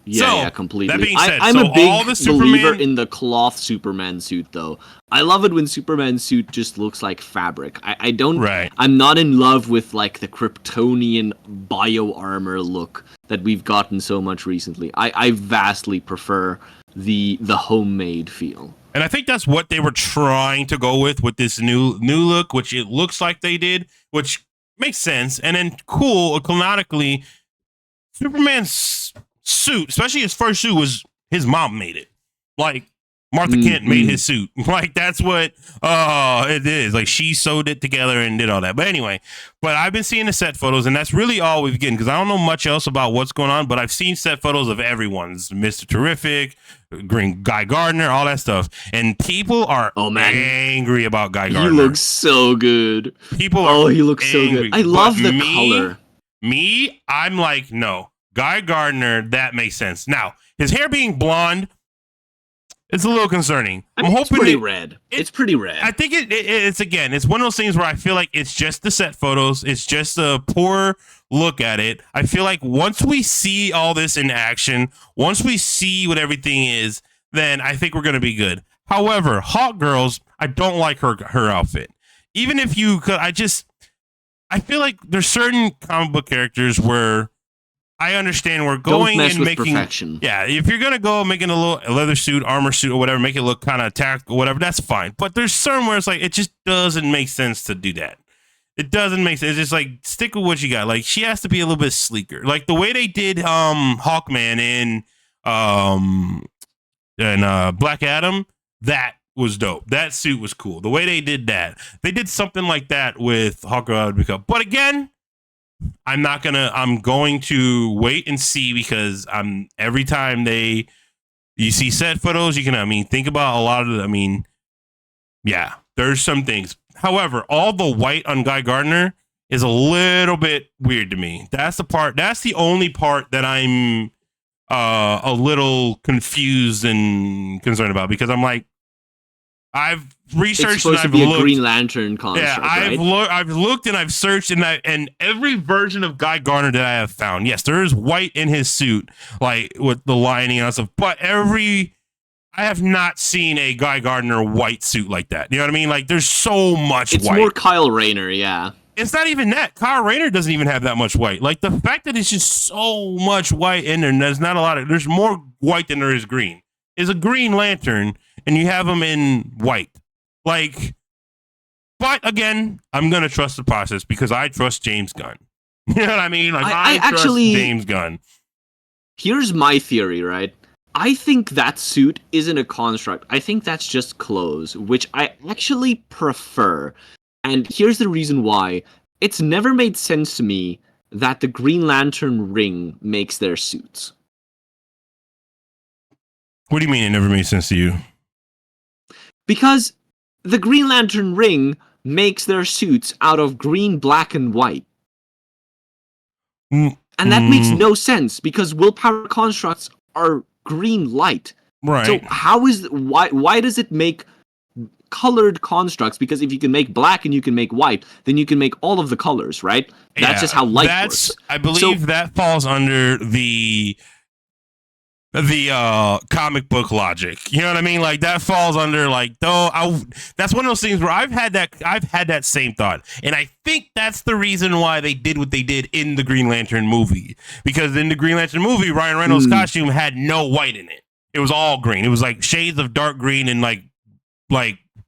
Yeah, So, completely. that being said, I'm so a big all the believer Superman- in the cloth Superman suit, though. I love it when Superman suit just looks like fabric. I don't. Right. I'm not in love with like the Kryptonian bio armor look that we've gotten so much recently. I vastly prefer the homemade feel. And I think that's what they were trying to go with this new look, which it looks like they did, which makes sense. And then cool, canonically, Superman's suit, especially his first suit, was his mom made it. Like Martha Kent made his suit. Like that's what it is. Like she sewed it together and did all that. But anyway, I've been seeing the set photos, and that's really all we've gotten because I don't know much else about what's going on. But I've seen set photos of everyone's Mr. Terrific, Green Guy Gardner, all that stuff, and people are angry about Guy Gardner. He looks so good. People are he looks so good. I love the color. I'm like, no. Guy Gardner, that makes sense. Now, his hair being blonde, it's a little concerning. I'm hoping it's pretty red. It's pretty red. I think it's one of those things where I feel like it's just the set photos. It's just a poor look at it. I feel like once we see all this in action, once we see what everything is, then I think we're going to be good. However, Hawk Girls, I don't like her outfit. Even if I feel like there's certain comic book characters where I understand we're going and making perfection. Yeah, if you're gonna go making a little leather suit, armor suit, or whatever, make it look kind of tactical, whatever, that's fine. But there's certain where it's like it just doesn't make sense to do that. It doesn't make sense. It's just like stick with what you got. Like she has to be a little bit sleeker. Like the way they did Hawkman in Black Adam, that was dope. That suit was cool. The way they did that, they did something like that with Hawkeye. But again, I'm going to wait and see because every time you see set photos, you can, think about a lot of yeah, there's some things. However, all the white on Guy Gardner is a little bit weird to me. That's the only part that I'm a little confused and concerned about because I'm like, I've researched. It's supposed and to I've be looked. A Green Lantern construct. Yeah, I've looked and I've searched and every version of Guy Gardner that I have found, yes, there is white in his suit, like with the lining and stuff. But I have not seen a Guy Gardner white suit like that. You know what I mean? Like there's so much white. It's more Kyle Rayner, yeah. It's not even that. Kyle Rayner doesn't even have that much white. Like the fact that it's just so much white in there, and there's not a lot of. There's more white than there is green. Is a Green Lantern, and you have them in white. Like, but again, I'm gonna trust the process because I trust James Gunn. You know what I mean? Like I trust James Gunn. Here's my theory, right? I think that suit isn't a construct. I think that's just clothes, which I actually prefer. And here's the reason why. It's never made sense to me that the Green Lantern ring makes their suits. What do you mean it never made sense to you? Because the Green Lantern ring makes their suits out of green, black, and white. And that makes no sense because willpower constructs are green light. Right. So why does it make colored constructs? Because if you can make black and you can make white, then you can make all of the colors, right? That's just how light works. I believe that falls under the comic book logic. You know what I mean? Like that falls under that's one of those things where I've had that same thought. And I think that's the reason why they did what they did in the Green Lantern movie. Because in the Green Lantern movie, Ryan Reynolds' costume had no white in it. It was all green. It was like shades of dark green and like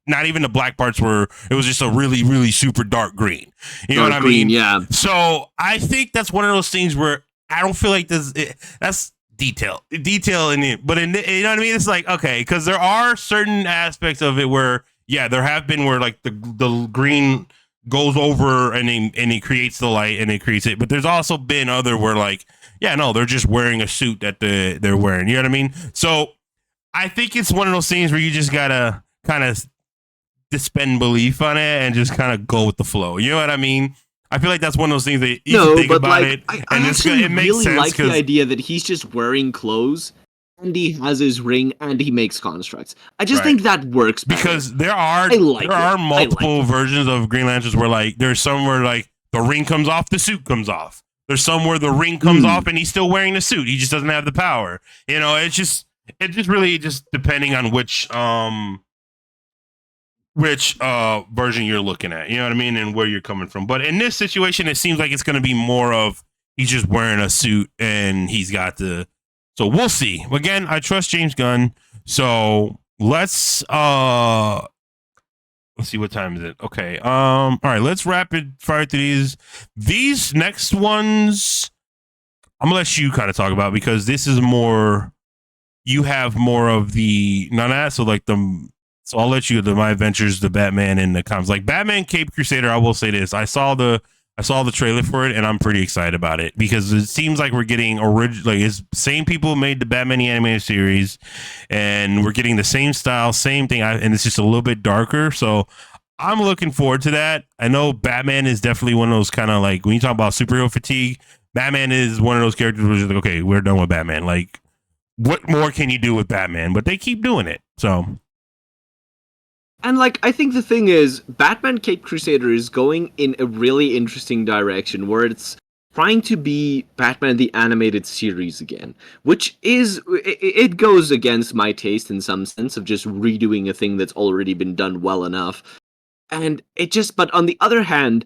not even the black parts it was just a really, really super dark green. You know what I mean? Yeah. So I think that's one of those things where I don't feel like that's detail in it, but you know what I mean? It's like, okay, because there are certain aspects of it where, yeah, there have been where like the green goes over and he creates the light and it creates it, but there's also been other where like, yeah, no, they're just wearing a suit that they're wearing. You know what I mean? So I think it's one of those things where you just gotta kind of suspend belief on it and just kind of go with the flow. You know what I mean? I feel like that's one of those things that you can think about it, I and actually it makes really sense like the because idea that he's just wearing clothes and he has his ring and he makes constructs. I just think that works better. because there I like are it. multiple versions of Green Lanterns where like there's some where like the ring comes off, the suit comes off. There's some where the ring comes off and he's still wearing the suit. He just doesn't have the power. You know, it's just really just depending on which version you're looking at. You know what I mean, and where you're coming from. But in this situation, it seems like it's going to be more of he's just wearing a suit and he's got the. So we'll see. Again, I trust James Gunn. So let's see what time is it. Okay. All right. Let's rapid fire through these. These next ones, I'm gonna let you kind of talk about because this is more. You have more of the so like the. So I'll let you do my adventures, the Batman and the comics. Like Batman Cape Crusader, I will say this: I saw the trailer for it, and I'm pretty excited about it because it seems like we're getting like it's same people made the Batman the animated series, and we're getting the same style, same thing, and it's just a little bit darker. So I'm looking forward to that. I know Batman is definitely one of those kind of like when you talk about superhero fatigue, Batman is one of those characters where it's like, okay, we're done with Batman. Like, what more can you do with Batman? But they keep doing it, so. And, like, I think the thing is, Batman Cape Crusader is going in a really interesting direction where it's trying to be Batman the Animated Series again, which is, it goes against my taste in some sense of just redoing a thing that's already been done well enough. And it just, but on the other hand,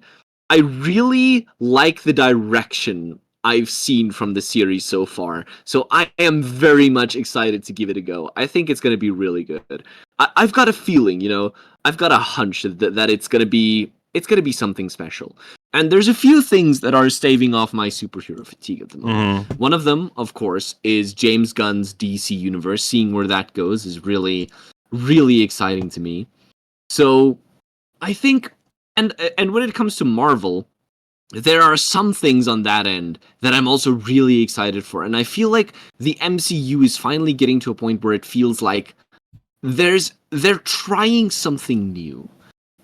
I really like the direction I've seen from the series so far. So I am very much excited to give it a go. I think it's going to be really good. I've got a feeling, you know, I've got a hunch that it's going to be something special. And there's a few things that are staving off my superhero fatigue at the moment. Mm-hmm. One of them, of course, is James Gunn's DC universe. Seeing where that goes is really, really exciting to me. So I think, and when it comes to Marvel, there are some things on that end that I'm also really excited for. And I feel like the MCU is finally getting to a point where it feels like they're trying something new.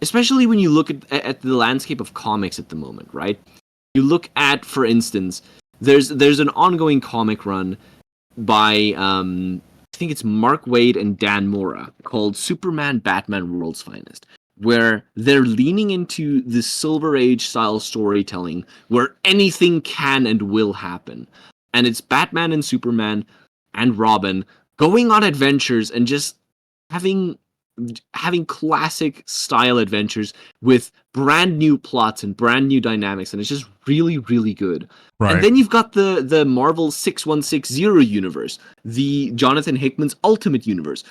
Especially when you look at the landscape of comics at the moment, right? You look at, for instance, there's an ongoing comic run by I think it's Mark Waid and Dan Mora called Superman Batman World's Finest, where they're leaning into the Silver Age style storytelling where anything can and will happen. And it's Batman and Superman and Robin going on adventures and just having classic style adventures with brand new plots and brand new dynamics, and it's just really, really good. Right. And then you've got the Marvel 6160 universe, the Jonathan Hickman's Ultimate Universe,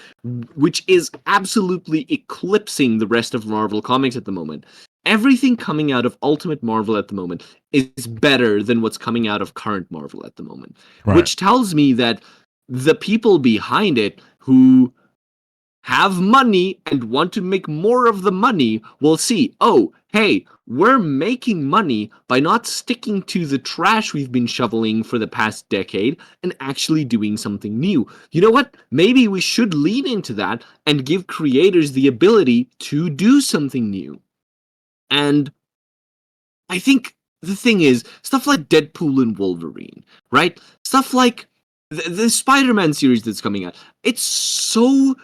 which is absolutely eclipsing the rest of Marvel Comics at the moment. Everything coming out of Ultimate Marvel at the moment is better than what's coming out of current Marvel at the moment, which tells me that the people behind it who have money and want to make more of the money will see, oh, hey, we're making money by not sticking to the trash we've been shoveling for the past decade and actually doing something new. You know what? Maybe we should lean into that and give creators the ability to do something new. And I think the thing is, stuff like Deadpool and Wolverine, right? Stuff like the Spider-Man series that's coming out. It's so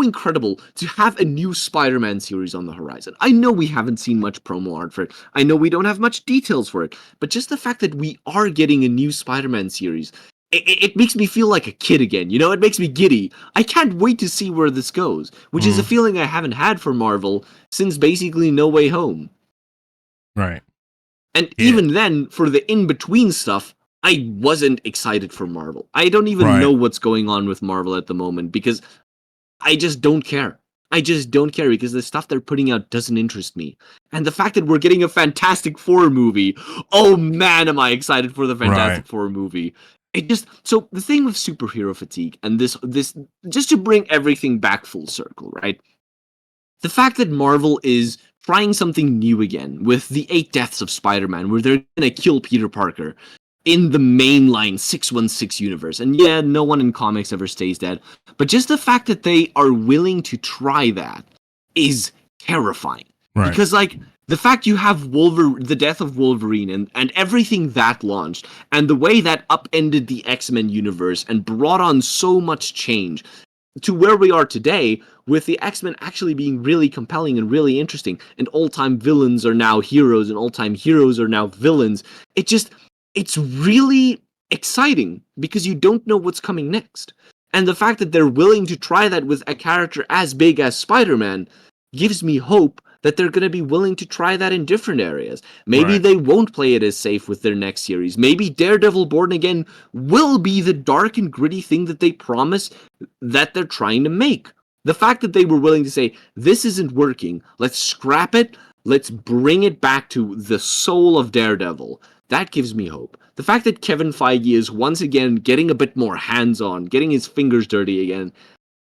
incredible to have a new Spider-Man series on the horizon. I know we haven't seen much promo art for it. I know we don't have much details for it. But just the fact that we are getting a new Spider-Man series, it makes me feel like a kid again. You know, it makes me giddy. I can't wait to see where this goes, which is a feeling I haven't had for Marvel since basically No Way Home. Right. And even then, for the in-between stuff, I wasn't excited for Marvel. I don't even know what's going on with Marvel at the moment because I just don't care. I just don't care because the stuff they're putting out doesn't interest me. And the fact that we're getting a Fantastic Four movie, oh man, am I excited for the Fantastic Four movie. It just, so the thing with superhero fatigue and this, just to bring everything back full circle, right? The fact that Marvel is trying something new again with the 8 Deaths of Spider-Man, where they're gonna kill Peter Parker, in the mainline 616 universe. And yeah, no one in comics ever stays dead. But just the fact that they are willing to try that is terrifying. Right. Because, like, the fact you have the death of Wolverine and everything that launched, and the way that upended the X-Men universe and brought on so much change to where we are today, with the X-Men actually being really compelling and really interesting, and all-time villains are now heroes, and all-time heroes are now villains. It's really exciting, because you don't know what's coming next. And the fact that they're willing to try that with a character as big as Spider-Man gives me hope that they're going to be willing to try that in different areas. Maybe they won't play it as safe with their next series. Maybe Daredevil Born Again will be the dark and gritty thing that they promise that they're trying to make. The fact that they were willing to say, this isn't working, let's scrap it, let's bring it back to the soul of Daredevil, that gives me hope. The fact that Kevin Feige is once again getting a bit more hands-on, getting his fingers dirty again,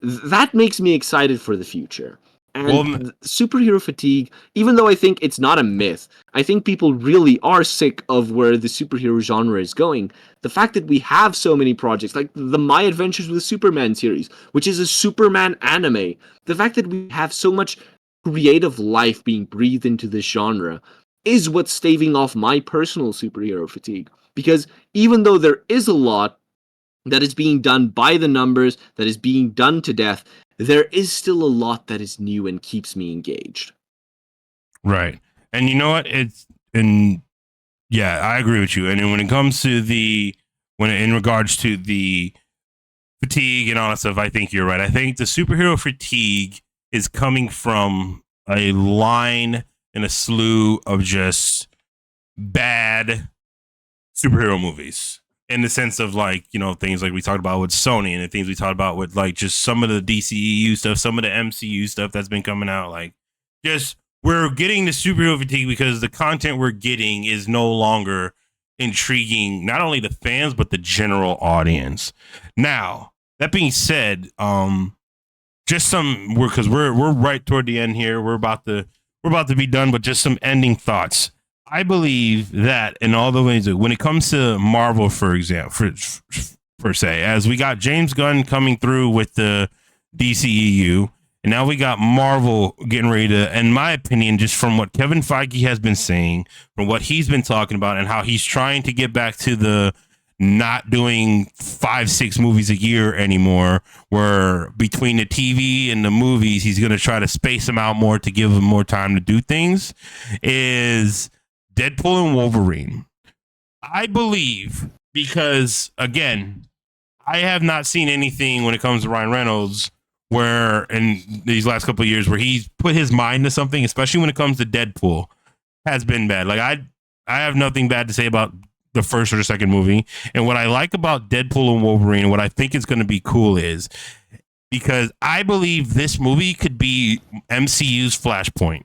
that makes me excited for the future. And superhero fatigue, even though I think it's not a myth, I think people really are sick of where the superhero genre is going. The fact that we have so many projects, like the My Adventures with Superman series, which is a Superman anime, the fact that we have so much creative life being breathed into this genre is what's staving off my personal superhero fatigue. Because even though there is a lot that is being done by the numbers, that is being done to death, there is still a lot that is new and keeps me engaged. Right. And you know what? Yeah, I agree with you. And when it comes to in regards to the fatigue and all that stuff, I think you're right. I think the superhero fatigue is coming from a line and a slew of just bad superhero movies. In the sense of, like, you know, things like we talked about with Sony, and the things we talked about with, like, just some of the DCEU stuff, some of the MCU stuff that's been coming out. Like, just we're getting the superhero fatigue because the content we're getting is no longer intriguing, not only the fans, but the general audience. Now, that being said, just because we're right toward the end here. We're about to be done, but just some ending thoughts. I believe that in all the ways, when it comes to Marvel, for example, per se, as we got James Gunn coming through with the DCEU, and now we got Marvel getting ready to, in my opinion, just from what Kevin Feige has been saying, from what he's been talking about, and how he's trying to get back to the not doing 5-6 movies a year anymore, where between the TV and the movies, he's going to try to space them out more to give them more time to do things, is Deadpool and Wolverine. I believe, because again, I have not seen anything when it comes to Ryan Reynolds where in these last couple of years where he's put his mind to something, especially when it comes to Deadpool, has been bad. Like, I have nothing bad to say about the first or the second movie. And what I like about Deadpool and Wolverine, what I think is going to be cool, is because I believe this movie could be MCU's Flashpoint.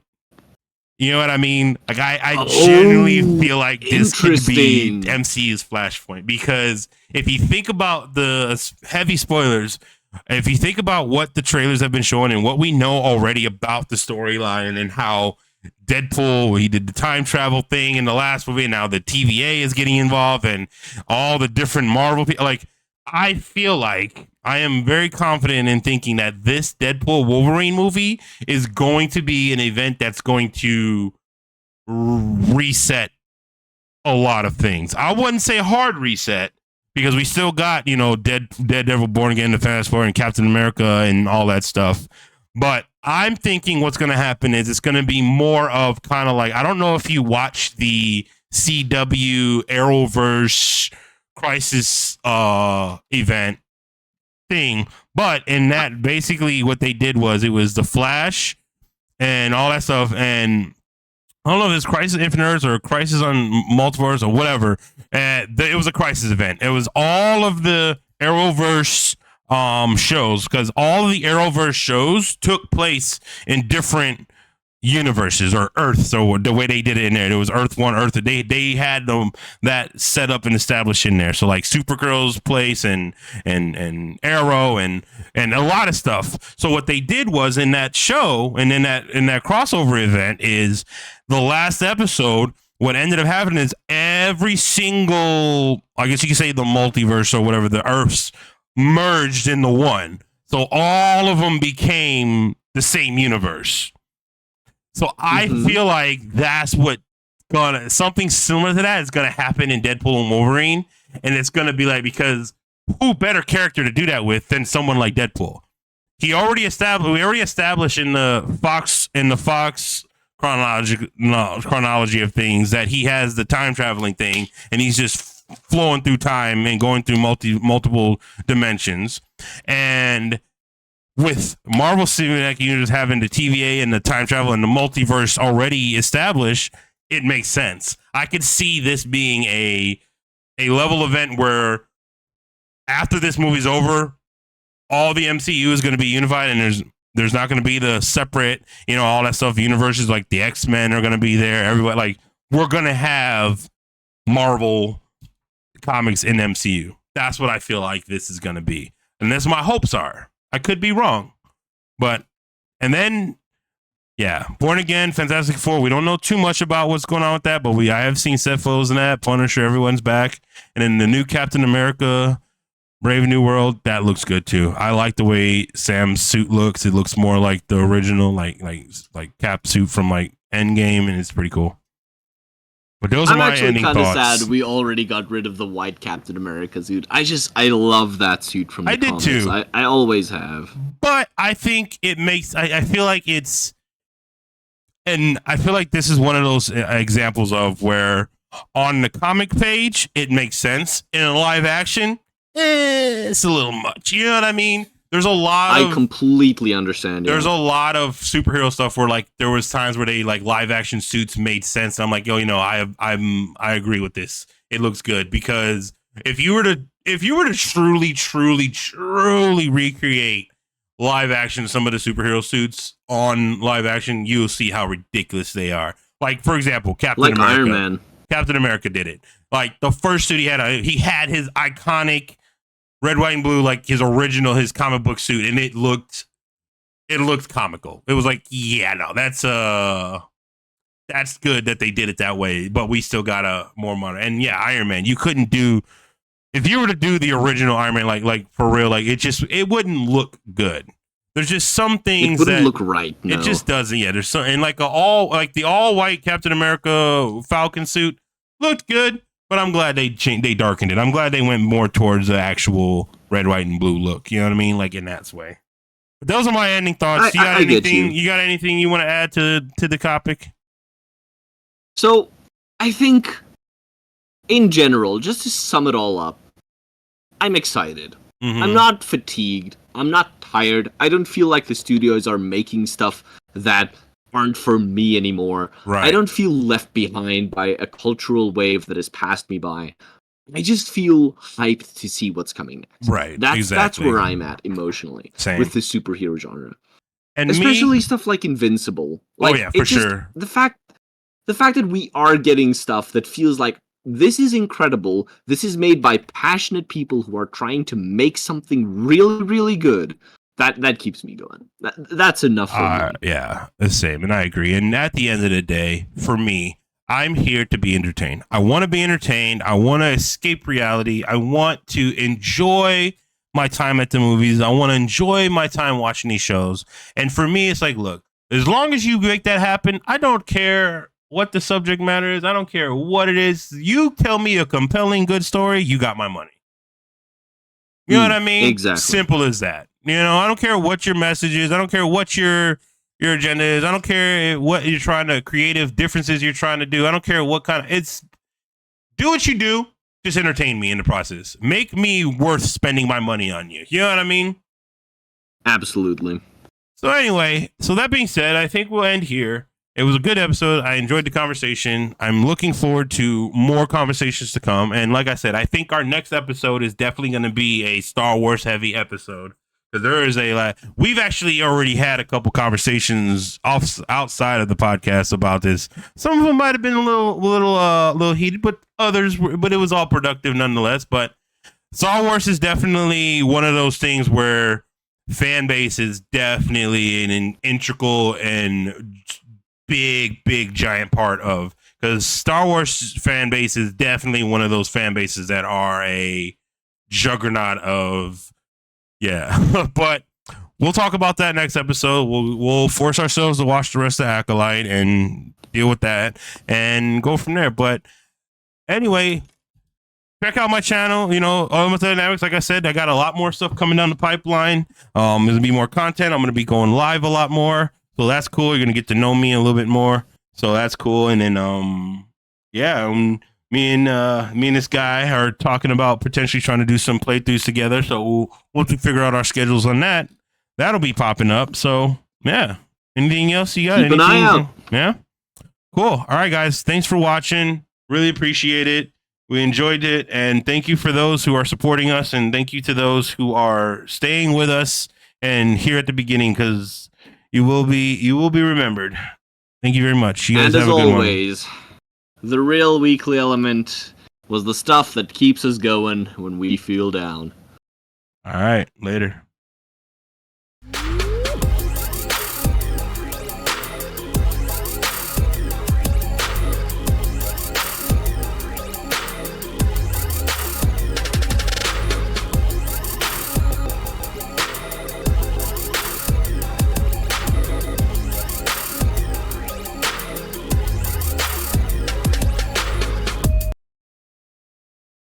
You know what I mean? Like, I genuinely feel like this could be MCU's Flashpoint, because if you think about the heavy spoilers, if you think about what the trailers have been showing and what we know already about the storyline and how Deadpool, he did the time travel thing in the last movie, and now the TVA is getting involved and all the different Marvel people, like, I feel like I am very confident in thinking that this Deadpool Wolverine movie is going to be an event that's going to reset a lot of things. I wouldn't say hard reset, because we still got, you know, Daredevil Born Again, the Fast Four, and Captain America and all that stuff. But I'm thinking what's going to happen is it's going to be more of kind of like, I don't know if you watch the CW Arrowverse Crisis event thing, but in that, basically what they did was, it was the Flash and all that stuff, and I don't know if it's Crisis Infinite Earths or Crisis on Multiverse or whatever. It was a Crisis event. It was all of the Arrowverse shows, because all of the Arrowverse shows took place in different universes or Earths, or the way they did it in there. There was Earth 1, Earth 2. They had them that set up and established in there. So like Supergirl's place and Arrow and a lot of stuff. So what they did was, in that show and in that crossover event, is the last episode, what ended up happening is every single, I guess you could say the multiverse or whatever, the Earths merged into one. So all of them became the same universe. So I feel like that's what something similar to that is gonna happen in Deadpool and Wolverine, and it's gonna be like, because who better character to do that with than someone like Deadpool? We already established in the Fox chronology of things that he has the time traveling thing, and he's just flowing through time and going through multiple dimensions. And with Marvel Cinematic Universe having the TVA and the time travel and the multiverse already established, it makes sense. I could see this being a level event where after this movie's over, all the MCU is going to be unified, and there's not going to be the separate, all that stuff. Universes like the X-Men are going to be there. Everybody, like, we're going to have Marvel comics in MCU. That's what I feel like this is going to be. And that's my hopes are. I could be wrong. And then, yeah, Born Again, Fantastic Four. We don't know too much about what's going on with that, but I have seen set photos in that. Punisher, everyone's back. And then the new Captain America, Brave New World, that looks good too. I like the way Sam's suit looks. It looks more like the original, like Cap suit from like Endgame, and it's pretty cool. But those are my ending thoughts. I'm actually kind of sad we already got rid of the white Captain America suit. I love that suit from the comics. Did too. I always have. But I think it makes. I feel like it's, and I feel like this is one of those examples of where on the comic page it makes sense. In a live action, it's a little much. You know what I mean? There's a lot. I completely understand. There's a lot of superhero stuff where like there was times where they like live action suits made sense. I'm like, I agree with this. It looks good, because if you were to truly recreate live action some of the superhero suits on live action, you'll see how ridiculous they are. Like, for example, Captain America. Iron Man. Captain America did it. Like the first suit he had his iconic red, white, and blue, like his comic book suit, and it looked comical. It was like, yeah, no, that's good that they did it that way, but we still got a more modern. And yeah, Iron Man, you couldn't do, if you were to do the original Iron Man, like for real, like it wouldn't look good. There's just some things it wouldn't look right. No. It just doesn't. Yeah, there's some, and like the all white Captain America Falcon suit looked good. But I'm glad they darkened it. I'm glad they went more towards the actual red, white, and blue look. You know what I mean? Like in that way. But those are my ending thoughts. You got anything you want to add to the topic? So, I think, in general, just to sum it all up, I'm excited. Mm-hmm. I'm not fatigued. I'm not tired. I don't feel like the studios are making stuff that aren't for me anymore. Right. I don't feel left behind by a cultural wave that has passed me by. I just feel hyped to see what's coming next. Right. That's where I'm at emotionally. Same. With the superhero genre. And especially stuff like Invincible. Like, oh yeah, for sure. The fact that we are getting stuff that feels like this is incredible. This is made by passionate people who are trying to make something really, really good. That keeps me going. That's enough for me. Yeah, the same, and I agree. And at the end of the day, for me, I'm here to be entertained. I want to be entertained. I want to escape reality. I want to enjoy my time at the movies. I want to enjoy my time watching these shows. And for me, it's like, look, as long as you make that happen, I don't care what the subject matter is. I don't care what it is. You tell me a compelling, good story, you got my money. You know what I mean? Exactly. Simple as that. I don't care what your message is. I don't care what your agenda is. I don't care what you're trying to, creative differences you're trying to do. I don't care what kind of, do what you do. Just entertain me in the process. Make me worth spending my money on you. You know what I mean? Absolutely. So anyway, that being said, I think we'll end here. It was a good episode. I enjoyed the conversation. I'm looking forward to more conversations to come. And like I said, I think our next episode is definitely going to be a Star Wars heavy episode. Because there is we've actually already had a couple conversations outside of the podcast about this. Some of them might have been a little heated, but but it was all productive nonetheless. But Star Wars is definitely one of those things where fan base is definitely an integral and big giant part of, because Star Wars fan base is definitely one of those fan bases that are a juggernaut of, yeah. But we'll talk about that next episode. We'll force ourselves to watch the rest of Acolyte and deal with that and go from there. But anyway, check out my channel, Elemental Dynamics. Like I said, I got a lot more stuff coming down the pipeline. There's gonna be more content. I'm gonna be going live a lot more, so that's cool. You're gonna get to know me a little bit more, so that's cool. And then me and this guy are talking about potentially trying to do some playthroughs together. So we'll figure out our schedules on that. That'll be popping up. So yeah. Anything else you got? Keep an eye out. Yeah. Cool. All right, guys. Thanks for watching. Really appreciate it. We enjoyed it, and thank you for those who are supporting us, and thank you to those who are staying with us and here at the beginning, because you will be remembered. Thank you very much. You guys and have as a good always, the real weekly element was the stuff that keeps us going when we feel down. All right, later.